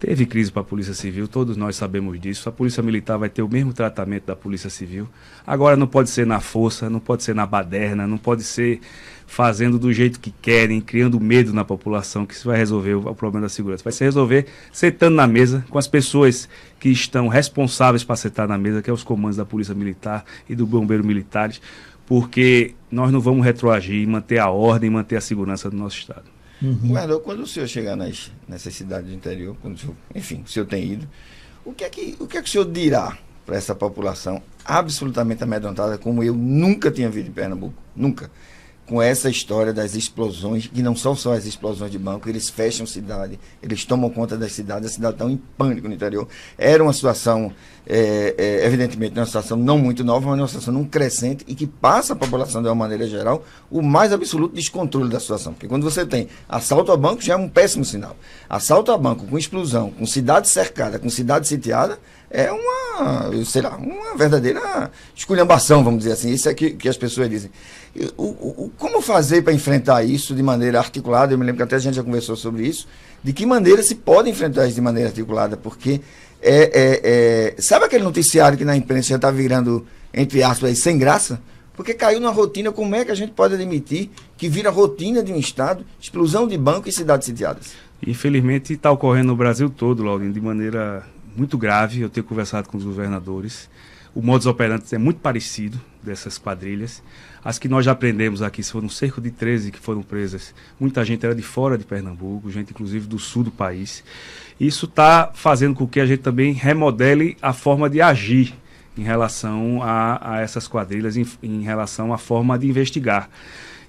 [SPEAKER 7] Teve crise para a Polícia Civil, todos nós sabemos disso. A Polícia Militar vai ter o mesmo tratamento da Polícia Civil. Agora não pode ser na força, não pode ser na baderna, não pode ser fazendo do jeito que querem, criando medo na população, que isso vai resolver o problema da segurança. Vai se resolver sentando na mesa com as pessoas que estão responsáveis para sentar na mesa, que é os comandos da Polícia Militar e do Bombeiro Militares, porque nós não vamos retroagir, manter a ordem, manter a segurança do nosso Estado.
[SPEAKER 6] Governador, quando o senhor chegar nessas cidades do interior, o senhor tem ido, o que é que o senhor dirá para essa população absolutamente amedrontada, como eu nunca tinha visto em Pernambuco? Nunca. Com essa história das explosões, que não são só as explosões de banco, eles fecham cidade, eles tomam conta das cidades, a cidade está em pânico no interior. Era uma situação, evidentemente, uma situação não muito nova, mas uma situação não crescente e que passa a população, de uma maneira geral, o mais absoluto descontrole da situação. Porque quando você tem assalto a banco, já é um péssimo sinal. Assalto a banco com explosão, com cidade cercada, com cidade sitiada, é uma verdadeira esculhambação, vamos dizer assim. Isso é que as pessoas dizem. Como fazer para enfrentar isso de maneira articulada? Eu me lembro que até a gente já conversou sobre isso. De que maneira se pode enfrentar isso de maneira articulada? Porque sabe aquele noticiário que na imprensa já está virando, entre aspas, sem graça? Porque caiu na rotina. Como é que a gente pode admitir que vira rotina de um Estado, explosão de banco e cidades sitiadas?
[SPEAKER 7] Infelizmente está ocorrendo no Brasil todo, Laudinho, de maneira muito grave. Eu tenho conversado com os governadores. O modus operandi é muito parecido dessas quadrilhas. As que nós já aprendemos aqui foram um cerco de 13 que foram presas. Muita gente era de fora de Pernambuco, gente inclusive do sul do país. Isso está fazendo com que a gente também remodele a forma de agir em relação a essas quadrilhas, em relação à forma de investigar.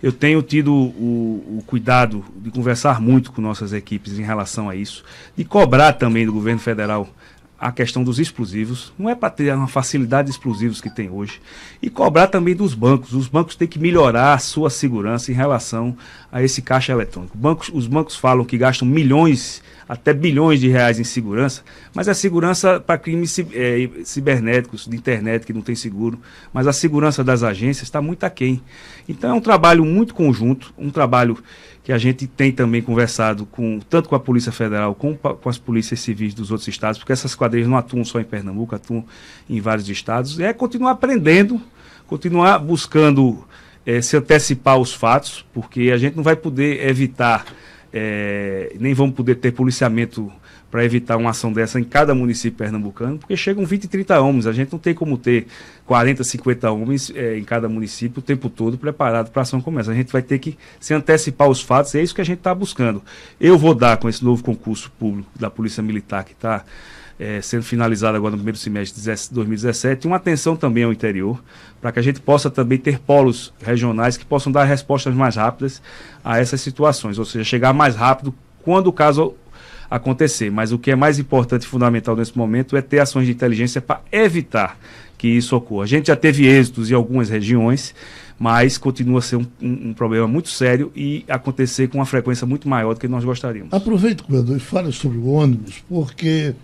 [SPEAKER 7] Eu tenho tido o cuidado de conversar muito com nossas equipes em relação a isso, de cobrar também do governo federal a questão dos explosivos. Não é para ter uma facilidade de explosivos que tem hoje. E cobrar também dos bancos. Os bancos têm que melhorar a sua segurança em relação a esse caixa eletrônico. Os bancos falam que gastam milhões, até bilhões de reais em segurança, mas a segurança para crimes cibernéticos, de internet, que não tem seguro, mas a segurança das agências está muito aquém. Então é um trabalho muito conjunto, um trabalho que a gente tem também conversado tanto com a Polícia Federal como com as polícias civis dos outros estados, porque essas quadrilhas não atuam só em Pernambuco, atuam em vários estados. É continuar aprendendo, continuar buscando se antecipar os fatos, porque a gente não vai poder evitar, nem vamos poder ter policiamento para evitar uma ação dessa em cada município pernambucano, porque chegam 20, 30 homens, a gente não tem como ter 40, 50 homens em cada município o tempo todo preparado para ação como essa. A gente vai ter que se antecipar os fatos, é isso que a gente está buscando. Eu vou dar com esse novo concurso público da Polícia Militar, que está sendo finalizado agora no primeiro semestre de 2017, uma atenção também ao interior, para que a gente possa também ter polos regionais que possam dar respostas mais rápidas a essas situações, ou seja, chegar mais rápido quando o caso acontecer. Mas o que é mais importante e fundamental nesse momento é ter ações de inteligência para evitar que isso ocorra. A gente já teve êxitos em algumas regiões, mas continua a ser um problema muito sério e acontecer com uma frequência muito maior do que nós gostaríamos.
[SPEAKER 5] Aproveito, governador, e fale sobre o ônibus, porque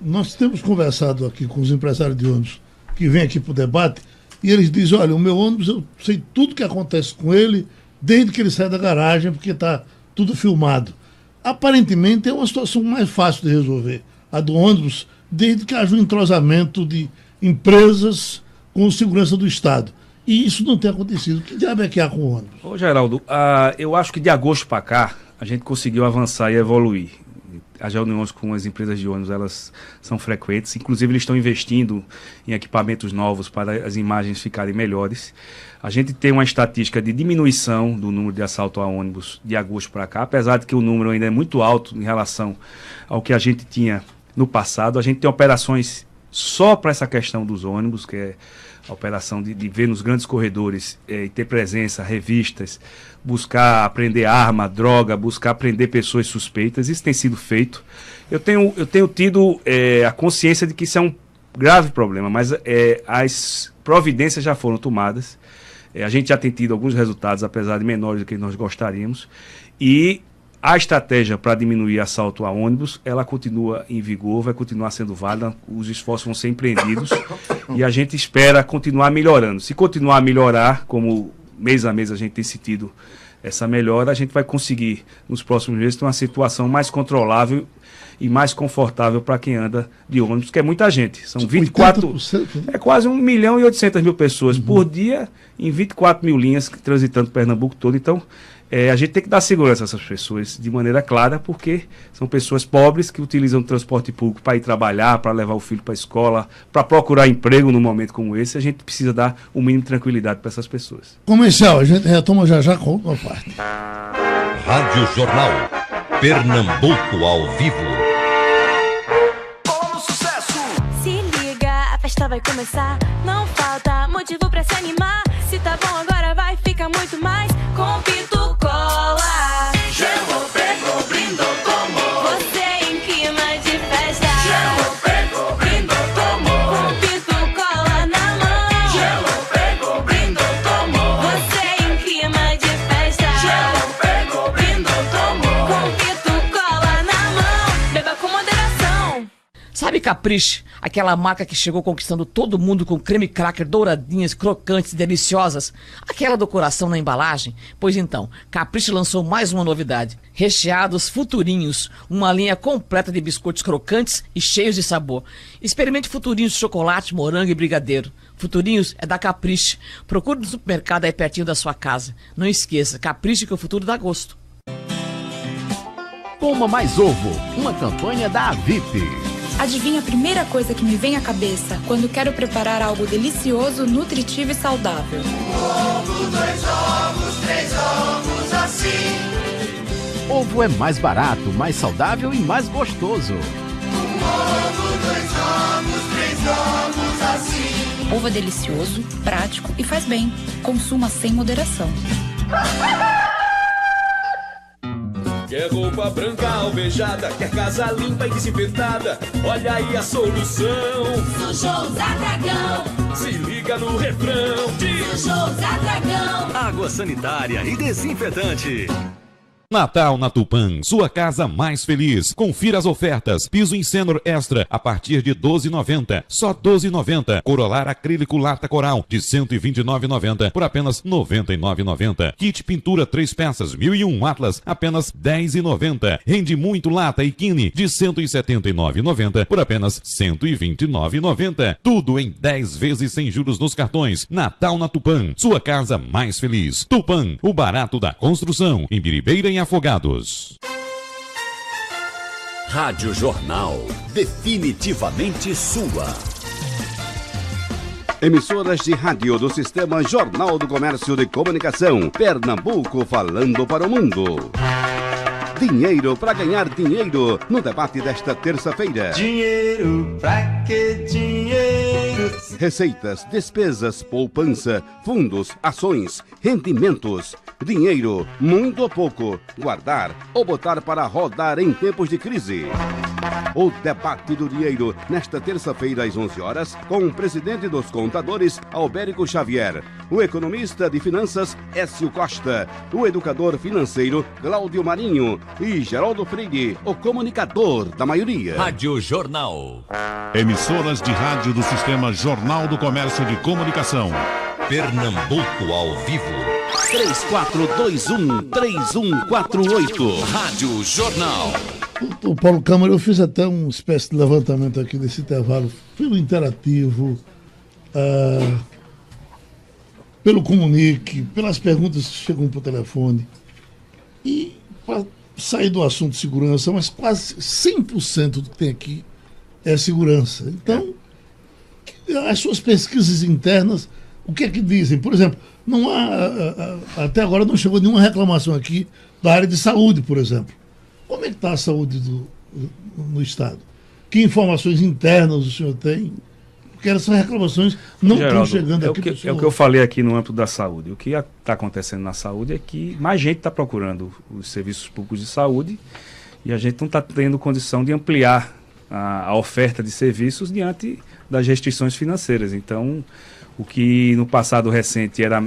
[SPEAKER 5] Nós temos conversado aqui com os empresários de ônibus que vêm aqui para o debate e eles dizem, olha, o meu ônibus, eu sei tudo que acontece com ele desde que ele sai da garagem, porque está tudo filmado. Aparentemente é uma situação mais fácil de resolver, a do ônibus, desde que haja um entrosamento de empresas com segurança do Estado. E isso não tem acontecido. Que diabo é que há com o ônibus?
[SPEAKER 7] Ô, Geraldo, eu acho que de agosto para cá a gente conseguiu avançar e evoluir. As reuniões com as empresas de ônibus, elas são frequentes. Inclusive, eles estão investindo em equipamentos novos para as imagens ficarem melhores. A gente tem uma estatística de diminuição do número de assalto a ônibus de agosto para cá, apesar de que o número ainda é muito alto em relação ao que a gente tinha no passado. A gente tem operações só para essa questão dos ônibus, que é a operação de ver nos grandes corredores e ter presença, revistas, buscar apreender arma, droga, buscar apreender pessoas suspeitas. Isso tem sido feito. Eu tenho tido a consciência de que isso é um grave problema, mas as providências já foram tomadas. A gente já tem tido alguns resultados, apesar de menores do que nós gostaríamos. E a estratégia para diminuir assalto a ônibus, ela continua em vigor, vai continuar sendo válida, os esforços vão ser empreendidos e a gente espera continuar melhorando. Se continuar a melhorar, como mês a mês a gente tem sentido essa melhora, a gente vai conseguir, nos próximos meses, ter uma situação mais controlável e mais confortável para quem anda de ônibus, que é muita gente. São 24... É quase 1.800.000 pessoas por dia, em 24 mil linhas transitando Pernambuco todo. Então, a gente tem que dar segurança a essas pessoas de maneira clara, porque são pessoas pobres que utilizam o transporte público para ir trabalhar, para levar o filho para a escola, para procurar emprego num momento como esse. A gente precisa dar o mínimo de tranquilidade para essas pessoas.
[SPEAKER 5] Comercial, a gente retoma já com a última parte.
[SPEAKER 3] Rádio Jornal. Pernambuco ao vivo.
[SPEAKER 13] Se liga, a festa vai começar. Não falta motivo pra se animar. Se tá bom agora vai ficar muito mais. Com Pito Cola. Chegou, pegou, brindou, tomou. Você em clima de festa. Chegou, pegou, brindou, tomou. Com Pito Cola na mão. Chegou, pegou, brindou, tomou. Você em clima de festa. Chegou, pegou, brindou, tomou. Com Pito Cola na mão. Beba com moderação.
[SPEAKER 14] Sabe Capricho? Aquela marca que chegou conquistando todo mundo com creme cracker douradinhas, crocantes e deliciosas. Aquela do coração na embalagem? Pois então, Capricho lançou mais uma novidade. Recheados Futurinhos, uma linha completa de biscoitos crocantes e cheios de sabor. Experimente Futurinhos de chocolate, morango e brigadeiro. Futurinhos é da Capricho. Procure no supermercado aí pertinho da sua casa. Não esqueça, Capricho que o futuro dá gosto.
[SPEAKER 1] Coma Mais Ovo, uma campanha da Avip.
[SPEAKER 15] Adivinha a primeira coisa que me vem à cabeça quando quero preparar algo delicioso, nutritivo e saudável?
[SPEAKER 12] Ovo, 2 ovos, 3 ovos assim.
[SPEAKER 1] Ovo é mais barato, mais saudável e mais gostoso.
[SPEAKER 12] Ovo, 2 ovos, 3 ovos assim.
[SPEAKER 15] Ovo é delicioso, prático e faz bem. Consuma sem moderação.
[SPEAKER 9] Quer roupa branca alvejada, quer casa limpa e desinfetada, olha aí a solução.
[SPEAKER 13] Sujou Zadragão.
[SPEAKER 9] Se liga no refrão de
[SPEAKER 13] Sujou Zadragão.
[SPEAKER 4] Água sanitária e desinfetante.
[SPEAKER 2] Natal na Tupã, sua casa mais feliz. Confira as ofertas. Piso em Senor Extra a partir de R$ 12,90. Só R$ 12,90. Corolar acrílico lata coral de R$ 129,90 por apenas R$ 99,90. Kit pintura 3 peças 1001 Atlas apenas R$ 10,90. Rende muito lata e quine de R$ 179,90 por apenas R$ 129,90. Tudo em 10 vezes sem juros nos cartões. Natal na Tupã, sua casa mais feliz. Tupã, o barato da construção. Em Biribeira, em Afogados.
[SPEAKER 4] Rádio Jornal, definitivamente sua.
[SPEAKER 11] Emissoras de rádio do Sistema Jornal do Comércio de Comunicação. Pernambuco falando para o mundo. Dinheiro para ganhar dinheiro no debate desta terça-feira.
[SPEAKER 12] Dinheiro, pra que dinheiro?
[SPEAKER 11] Receitas, despesas, poupança, fundos, ações, rendimentos, dinheiro, muito ou pouco, guardar ou botar para rodar em tempos de crise. O debate do dinheiro, nesta terça-feira às 11 horas, com o presidente dos contadores, Albérico Xavier, o economista de finanças, Écio Costa, o educador financeiro, Cláudio Marinho e Geraldo Freire, o comunicador da maioria.
[SPEAKER 4] Rádio Jornal.
[SPEAKER 16] Emissoras de rádio do Sistema Jornal do Comércio de Comunicação.
[SPEAKER 3] Pernambuco ao vivo.
[SPEAKER 4] 3421-3148. Rádio Jornal.
[SPEAKER 5] O Paulo Câmara, eu fiz até uma espécie de levantamento aqui desse intervalo pelo interativo, pelo comunique, pelas perguntas que chegam por telefone. E para sair do assunto de segurança, mas quase 100% do que tem aqui é segurança. Então, as suas pesquisas internas, o que é que dizem? Por exemplo, não há, até agora não chegou nenhuma reclamação aqui da área de saúde, por exemplo. Como é que está a saúde no Estado? Que informações internas o senhor tem? Porque essas reclamações não estão chegando aqui.
[SPEAKER 7] É o que eu falei aqui no âmbito da saúde. O que está acontecendo na saúde é que mais gente está procurando os serviços públicos de saúde e a gente não está tendo condição de ampliar a oferta de serviços diante das restrições financeiras. Então, o que no passado recente era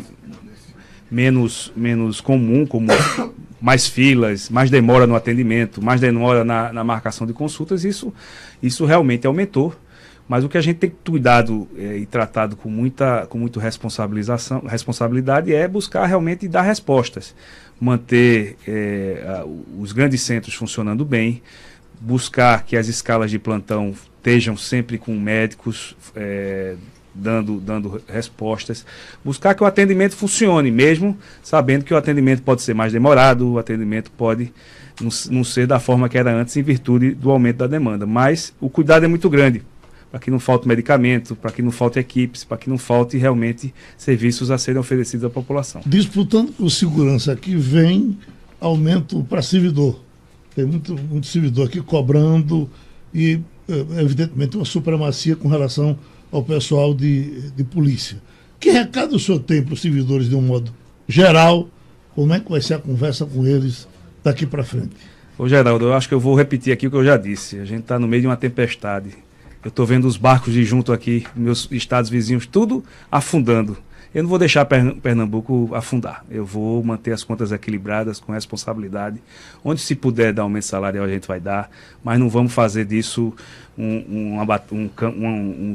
[SPEAKER 7] menos comum, como mais filas, mais demora no atendimento, mais demora na marcação de consultas, isso realmente aumentou. Mas o que a gente tem cuidado e tratado com muita responsabilidade é buscar realmente dar respostas, manter os grandes centros funcionando bem, buscar que as escalas de plantão estejam sempre com médicos dando respostas, buscar que o atendimento funcione, mesmo sabendo que o atendimento pode ser mais demorado, o atendimento pode não ser da forma que era antes em virtude do aumento da demanda. Mas o cuidado é muito grande, para que não falte medicamento, para que não falte equipes, para que não falte realmente serviços a serem oferecidos à população.
[SPEAKER 5] Disputando com segurança aqui vem aumento para servidor. Tem muito servidor aqui cobrando e, evidentemente, uma supremacia com relação ao pessoal de polícia. Que recado o senhor tem para os servidores de um modo geral? Como é que vai ser a conversa com eles daqui para frente?
[SPEAKER 7] Ô Geraldo, eu acho que eu vou repetir aqui o que eu já disse. A gente está no meio de uma tempestade. Eu estou vendo os barcos de junto aqui, meus estados vizinhos, tudo afundando. Eu não vou deixar Pernambuco afundar. Eu vou manter as contas equilibradas, com responsabilidade. Onde se puder dar aumento salarial, a gente vai dar, mas não vamos fazer disso um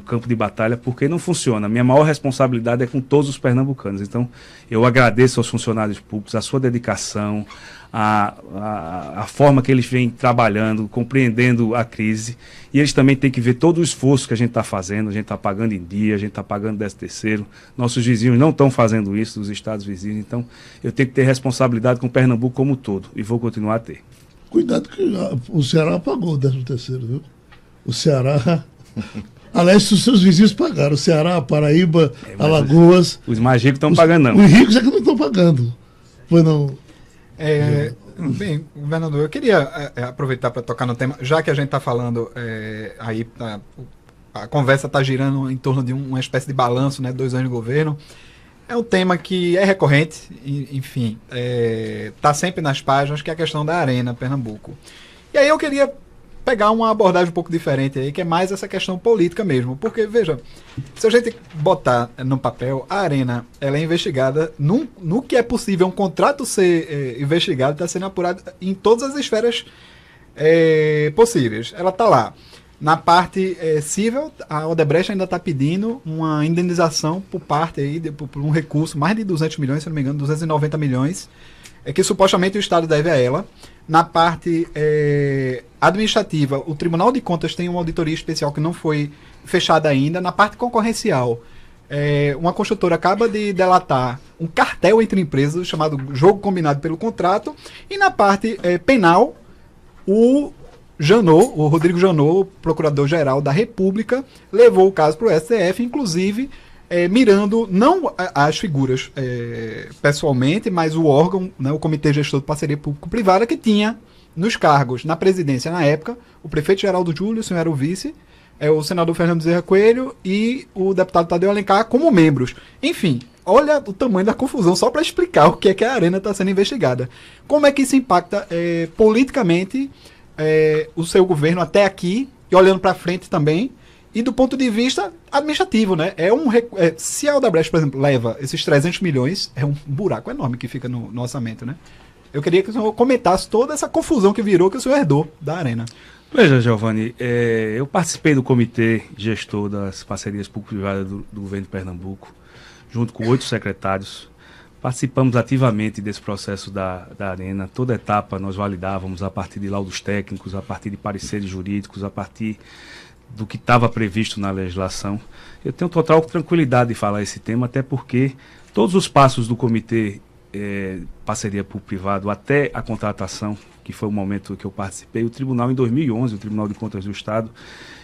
[SPEAKER 7] campo de batalha, porque não funciona. Minha maior responsabilidade é com todos os pernambucanos. Então, eu agradeço aos funcionários públicos a sua dedicação, a forma que eles vêm trabalhando, compreendendo a crise, e eles também têm que ver todo o esforço que a gente está fazendo. A gente está pagando em dia, a gente está pagando 13º, nossos vizinhos não estão fazendo isso, os estados vizinhos. Então eu tenho que ter responsabilidade com Pernambuco como um todo, e vou continuar a ter.
[SPEAKER 5] Cuidado que o Ceará pagou o 13º, viu? O Ceará... Aliás, os seus vizinhos pagaram, o Ceará, a Paraíba, Alagoas...
[SPEAKER 7] Os mais ricos estão pagando, não.
[SPEAKER 5] Os ricos é que não estão pagando. Foi não...
[SPEAKER 8] Bem, governador, eu queria aproveitar para tocar no tema, já que a gente está falando aí, a conversa está girando em torno de uma espécie de balanço, né, 2 anos de governo. É um tema que é recorrente, enfim, está sempre nas páginas, que é a questão da Arena Pernambuco. E aí eu queria pegar uma abordagem um pouco diferente aí, que é mais essa questão política mesmo. Porque, veja, se a gente botar no papel, a Arena, ela é investigada no que é possível um contrato ser investigado, está sendo apurado em todas as esferas possíveis. Ela está lá. Na parte civil, a Odebrecht ainda está pedindo uma indenização por parte aí, por um recurso, mais de 200 milhões, se não me engano, 290 milhões, que supostamente o Estado deve a ela. Na parte administrativa, o Tribunal de Contas tem uma auditoria especial que não foi fechada ainda. Na parte concorrencial, uma construtora acaba de delatar um cartel entre empresas chamado Jogo Combinado pelo Contrato. E na parte penal, o Rodrigo Janot, procurador-geral da República, levou o caso para o STF, inclusive mirando não as figuras pessoalmente, mas o órgão, né, o Comitê Gestor de Parceria Público-Privada, que tinha nos cargos, na presidência na época, o prefeito Geraldo Júlio, o senhor era o vice, o senador Fernando Bezerra Coelho e o deputado Tadeu Alencar como membros. Enfim, olha o tamanho da confusão, só para explicar o que é que a Arena está sendo investigada. Como é que isso impacta politicamente o seu governo até aqui, e olhando para frente também, e do ponto de vista administrativo, né? Se a Odebrecht, por exemplo, leva esses 300 milhões, é um buraco enorme que fica no orçamento, né? Eu queria que o senhor comentasse toda essa confusão que virou, que o senhor herdou da Arena.
[SPEAKER 7] Veja, Giovanni, eu participei do comitê gestor das parcerias público-privadas do governo de Pernambuco, junto com 8 secretários. Participamos ativamente desse processo da Arena. Toda etapa nós validávamos a partir de laudos técnicos, a partir de pareceres jurídicos, a partir do que estava previsto na legislação. Eu tenho total tranquilidade de falar esse tema, até porque todos os passos do comitê parceria público-privado até a contratação, que foi o momento que eu participei, o tribunal em 2011, o Tribunal de Contas do Estado,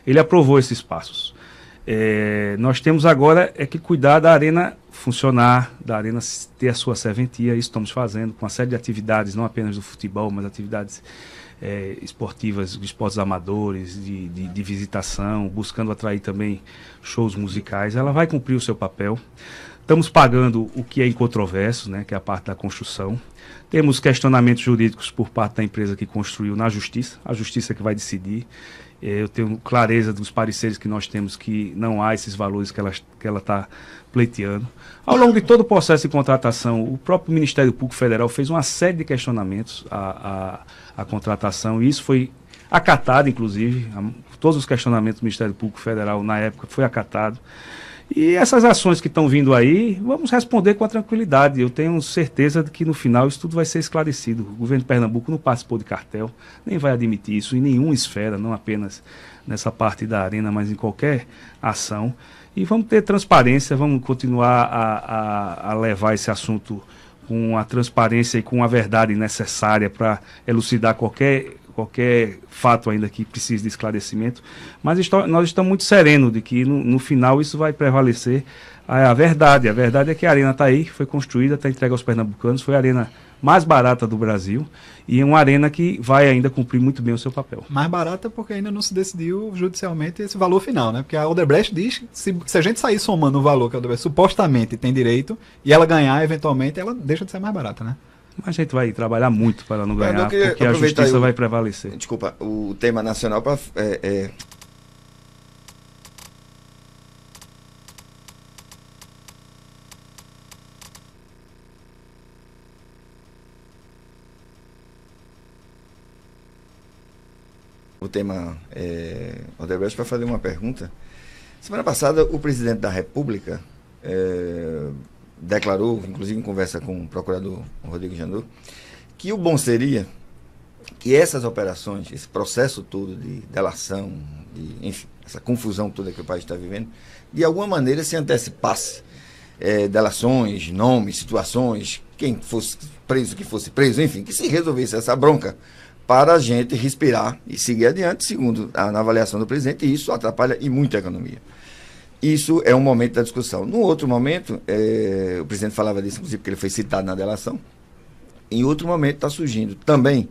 [SPEAKER 7] ele aprovou esses passos. Nós temos agora que cuidar da Arena funcionar, da Arena ter a sua serventia. Isso estamos fazendo com uma série de atividades, não apenas do futebol, mas atividades esportivas, de esportes amadores, de visitação, buscando atrair também shows musicais. Ela vai cumprir o seu papel. Estamos pagando o que é incontroverso, né, que é a parte da construção. Temos questionamentos jurídicos por parte da empresa que construiu na justiça, a justiça que vai decidir. Eu tenho clareza dos pareceres que nós temos que não há esses valores que ela está pleiteando. Ao longo de todo o processo de contratação, o próprio Ministério Público Federal fez uma série de questionamentos à contratação, e isso foi acatado, inclusive. Todos os questionamentos do Ministério Público Federal na época foi acatado. E essas ações que estão vindo aí, vamos responder com a tranquilidade. Eu tenho certeza de que no final isso tudo vai ser esclarecido. O governo de Pernambuco não participou de cartel, nem vai admitir isso em nenhuma esfera, não apenas nessa parte da Arena, mas em qualquer ação. E vamos ter transparência, vamos continuar a levar esse assunto com a transparência e com a verdade necessária para elucidar qualquer fato ainda que precise de esclarecimento, mas nós estamos muito serenos de que no final isso vai prevalecer a verdade. A verdade é que a Arena está aí, foi construída, está entregue aos pernambucanos, foi a arena mais barata do Brasil e é uma arena que vai ainda cumprir muito bem o seu papel.
[SPEAKER 8] Mais barata porque ainda não se decidiu judicialmente esse valor final, né? Porque a Odebrecht diz que se a gente sair somando o valor que a Odebrecht supostamente tem direito e ela ganhar eventualmente, ela deixa de ser mais barata, né?
[SPEAKER 7] Mas a gente vai trabalhar muito para não ganhar, porque a justiça vai prevalecer.
[SPEAKER 6] Desculpa, o tema nacional para... O tema Odebrecht, para fazer uma pergunta. Semana passada, o presidente da República declarou, inclusive em conversa com o procurador Rodrigo Janot, que o bom seria que essas operações, esse processo todo de delação, enfim, essa confusão toda que o país está vivendo, de alguma maneira se antecipasse. Delações, nomes, situações, quem fosse preso, enfim, que se resolvesse essa bronca para a gente respirar e seguir adiante, segundo na avaliação do presidente, e isso atrapalha e muito a economia. Isso é um momento da discussão. No outro momento, o presidente falava disso, inclusive, porque ele foi citado na delação. Em outro momento está surgindo também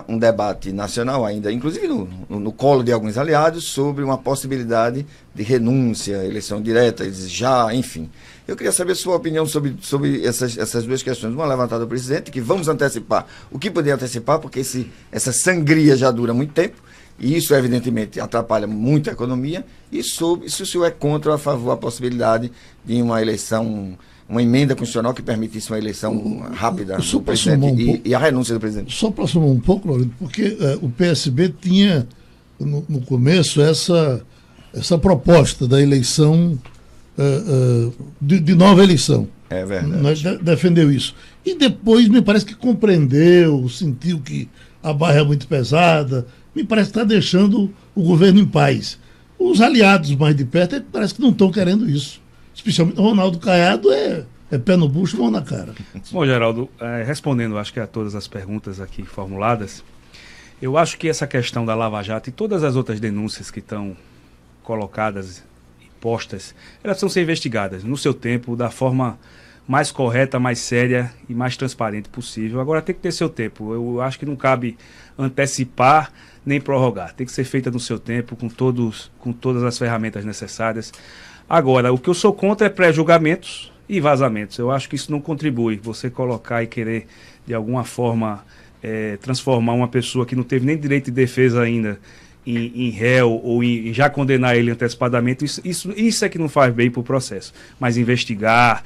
[SPEAKER 6] um debate nacional ainda, inclusive no colo de alguns aliados, sobre uma possibilidade de renúncia, eleição direta, já, enfim. Eu queria saber sua opinião sobre essas duas questões. Uma levantada do presidente, que vamos antecipar. O que poder antecipar, porque essa sangria já dura muito tempo, e isso, evidentemente, atrapalha muito a economia, e se o senhor é contra ou a favor a possibilidade de uma eleição, uma emenda constitucional que permitisse uma eleição rápida do presidente e a renúncia do presidente. Só
[SPEAKER 5] para somar um pouco, Laurindo, porque o PSB tinha, no começo, essa proposta da eleição, de nova eleição.
[SPEAKER 6] É verdade.
[SPEAKER 5] Nós defendeu isso. E depois, me parece que compreendeu, sentiu que a barra é muito pesada, me parece que está deixando o governo em paz. Os aliados mais de perto parece que não estão querendo isso. Especialmente o Ronaldo Caiado é pé no bucho, mão na cara.
[SPEAKER 7] Bom, Geraldo, respondendo acho que a todas as perguntas aqui formuladas, eu acho que essa questão da Lava Jato e todas as outras denúncias que estão colocadas e postas, elas precisam ser investigadas no seu tempo, da forma mais correta, mais séria e mais transparente possível. Agora tem que ter seu tempo. Eu acho que não cabe antecipar nem prorrogar. Tem que ser feita no seu tempo, com todas as ferramentas necessárias. Agora, o que eu sou contra é pré-julgamentos e vazamentos. Eu acho que isso não contribui. Você colocar e querer, de alguma forma, transformar uma pessoa que não teve nem direito de defesa ainda em réu ou em já condenar ele antecipadamente, isso é que não faz bem para o processo. Mas investigar,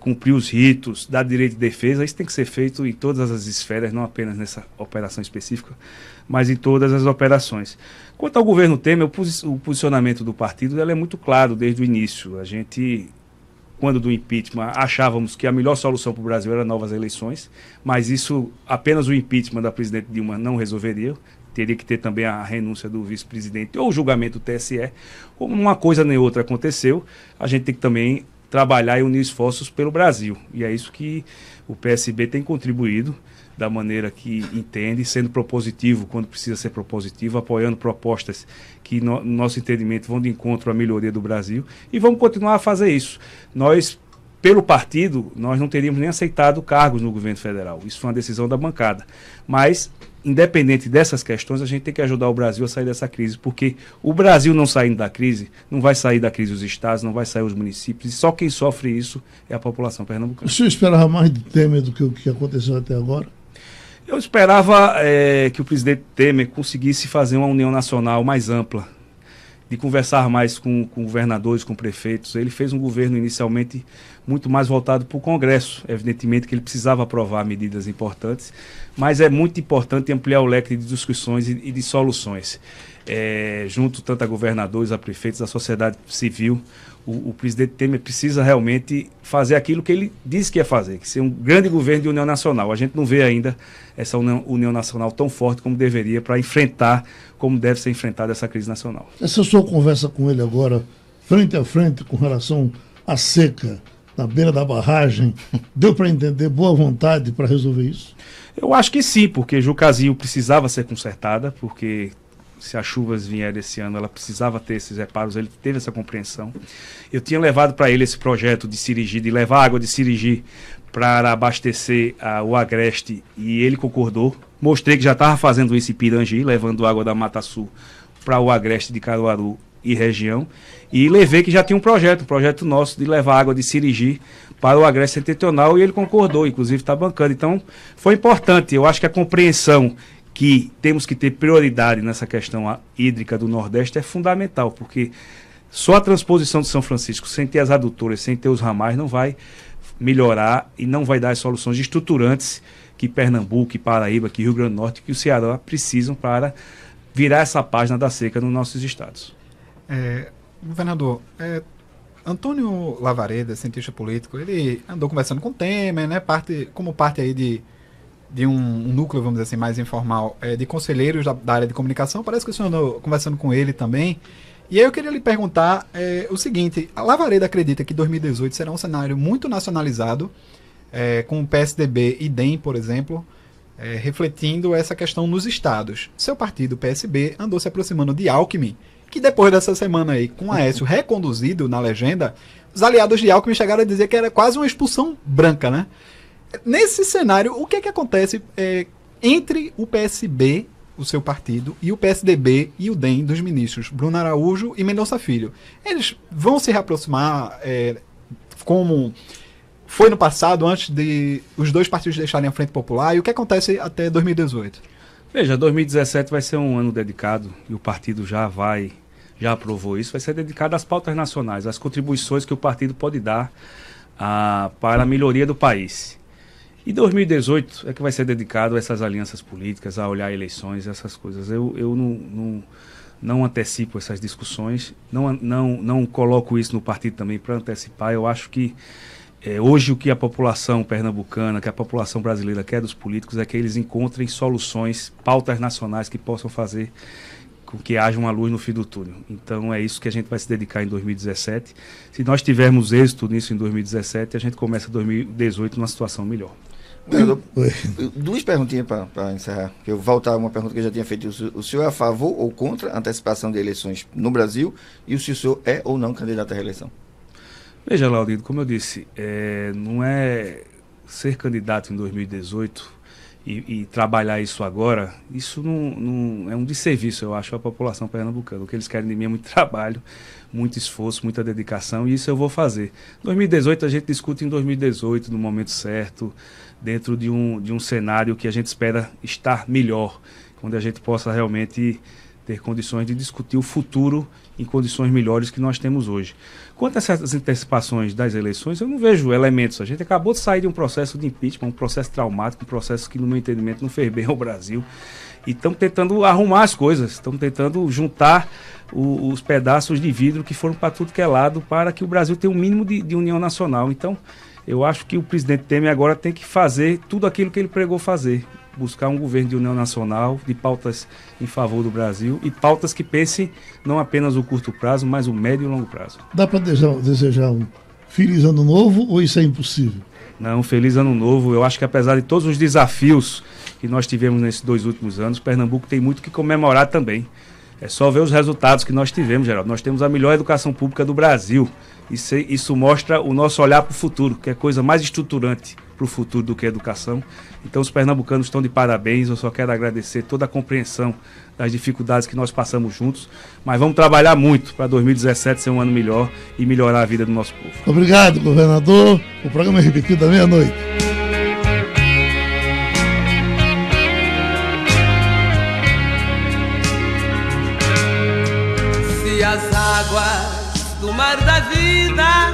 [SPEAKER 7] cumprir os ritos, dar direito de defesa, isso tem que ser feito em todas as esferas, não apenas nessa operação específica, mas em todas as operações. Quanto ao governo Temer, o posicionamento do partido é muito claro desde o início. A gente, quando do impeachment, achávamos que a melhor solução para o Brasil era novas eleições, mas isso, apenas o impeachment da presidente Dilma não resolveria. Teria que ter também a renúncia do vice-presidente ou o julgamento do TSE. Como uma coisa nem outra aconteceu, a gente tem que também trabalhar e unir esforços pelo Brasil. E é isso que o PSB tem contribuído da maneira que entende, sendo propositivo quando precisa ser propositivo, apoiando propostas que, no nosso entendimento, vão de encontro à melhoria do Brasil. E vamos continuar a fazer isso. Nós, pelo partido, nós não teríamos nem aceitado cargos no governo federal. Isso foi uma decisão da bancada. Mas, independente dessas questões, a gente tem que ajudar o Brasil a sair dessa crise, porque o Brasil não saindo da crise, não vai sair da crise os estados, não vai sair os municípios, e só quem sofre isso é a população pernambucana.
[SPEAKER 5] O senhor esperava mais de Temer do que o que aconteceu até agora?
[SPEAKER 7] Eu esperava que o presidente Temer conseguisse fazer uma união nacional mais ampla, de conversar mais com governadores, com prefeitos. Ele fez um governo inicialmente muito mais voltado para o Congresso. Evidentemente que ele precisava aprovar medidas importantes, mas é muito importante ampliar o leque de discussões e de soluções. Junto tanto a governadores, a prefeitos, a sociedade civil, o presidente Temer precisa realmente fazer aquilo que ele disse que ia fazer, que ser um grande governo de união nacional. A gente não vê ainda essa união nacional tão forte como deveria para enfrentar, como deve ser enfrentada essa crise nacional.
[SPEAKER 5] Essa sua conversa com ele agora, frente a frente, com relação à seca, na beira da barragem, deu para entender boa vontade para resolver isso?
[SPEAKER 7] Eu acho que sim, porque Jucazinho precisava ser consertada, porque se as chuvas vierem esse ano, ela precisava ter esses reparos, ele teve essa compreensão. Eu tinha levado para ele esse projeto de Sirigi, de levar água de Sirigi para abastecer o Agreste, e ele concordou. Mostrei que já estava fazendo isso em Pirangi, levando água da Mata Sul para o Agreste de Caruaru e região, e levei que já tinha um projeto nosso de levar água de Sirigi para o Agreste Setentrional, e ele concordou, inclusive está bancando. Então foi importante. Eu acho que a compreensão que temos que ter prioridade nessa questão hídrica do Nordeste é fundamental, porque só a transposição de São Francisco, sem ter as adutoras, sem ter os ramais, não vai melhorar e não vai dar as soluções estruturantes que Pernambuco, que Paraíba, que Rio Grande do Norte, que o Ceará precisam para virar essa página da seca nos nossos estados.
[SPEAKER 8] Governador, Antônio Lavareda, cientista político, ele andou conversando com o Temer, né, como parte aí de um núcleo, vamos dizer assim, mais informal, de conselheiros da área de comunicação. Parece que o senhor andou conversando com ele também. E aí eu queria lhe perguntar o seguinte: a Lavareda acredita que 2018 será um cenário muito nacionalizado, com o PSDB e DEM, por exemplo, refletindo essa questão nos estados. Seu partido, o PSB, andou se aproximando de Alckmin, que depois dessa semana aí, com Aécio reconduzido na legenda, os aliados de Alckmin chegaram a dizer que era quase uma expulsão branca, né? Nesse cenário, o que é que acontece entre o PSB, o seu partido, e o PSDB e o DEM dos ministros Bruno Araújo e Mendonça Filho? Eles vão se reaproximar como foi no passado, antes de os dois partidos deixarem a Frente Popular? E o que acontece até 2018?
[SPEAKER 7] Veja, 2017 vai ser um ano dedicado, e o partido já aprovou isso, vai ser dedicado às pautas nacionais, às contribuições que o partido pode dar para a melhoria do país. E 2018 é que vai ser dedicado a essas alianças políticas, a olhar eleições, essas coisas. Eu não antecipo essas discussões, não coloco isso no partido também para antecipar. Eu acho que hoje o que a população pernambucana, que a população brasileira quer dos políticos é que eles encontrem soluções, pautas nacionais que possam fazer com que haja uma luz no fim do túnel. Então é isso que a gente vai se dedicar em 2017. Se nós tivermos êxito nisso em 2017, a gente começa 2018 numa situação melhor.
[SPEAKER 6] Duas perguntinhas para encerrar. Eu vou voltar a uma pergunta que eu já tinha feito. O senhor é a favor ou contra a antecipação de eleições no Brasil? E se o senhor é ou não candidato à reeleição?
[SPEAKER 7] Veja, Laurindo, como eu disse, não é ser candidato em 2018 e trabalhar isso agora, isso não é um desserviço, eu acho, à população pernambucana. O que eles querem de mim é muito trabalho, muito esforço, muita dedicação, e isso eu vou fazer. 2018 a gente discute em 2018, no momento certo, dentro de um cenário que a gente espera estar melhor, onde a gente possa realmente ter condições de discutir o futuro em condições melhores que nós temos hoje. Quanto a essas antecipações das eleições, eu não vejo elementos. A gente acabou de sair de um processo de impeachment, um processo traumático, um processo que, no meu entendimento, não fez bem ao Brasil. E estamos tentando arrumar as coisas, estamos tentando juntar os pedaços de vidro que foram para tudo que é lado, para que o Brasil tenha um mínimo de união nacional. Então, eu acho que o presidente Temer agora tem que fazer tudo aquilo que ele pregou fazer. Buscar um governo de união nacional, de pautas em favor do Brasil e pautas que pensem não apenas o curto prazo, mas o médio e longo prazo.
[SPEAKER 5] Dá para desejar um feliz ano novo ou isso é impossível?
[SPEAKER 7] Não, feliz ano novo. Eu acho que apesar de todos os desafios que nós tivemos nesses 2 últimos anos, Pernambuco tem muito que comemorar também. É só ver os resultados que nós tivemos, Geraldo. Nós temos a melhor educação pública do Brasil. Isso mostra o nosso olhar para o futuro, que é coisa mais estruturante para o futuro do que a educação. Então os pernambucanos estão de parabéns, eu só quero agradecer toda a compreensão das dificuldades que nós passamos juntos, mas vamos trabalhar muito para 2017 ser um ano melhor e melhorar a vida do nosso povo.
[SPEAKER 5] Obrigado, governador. O programa é repetido à meia-noite.
[SPEAKER 12] Se as águas do mar da vida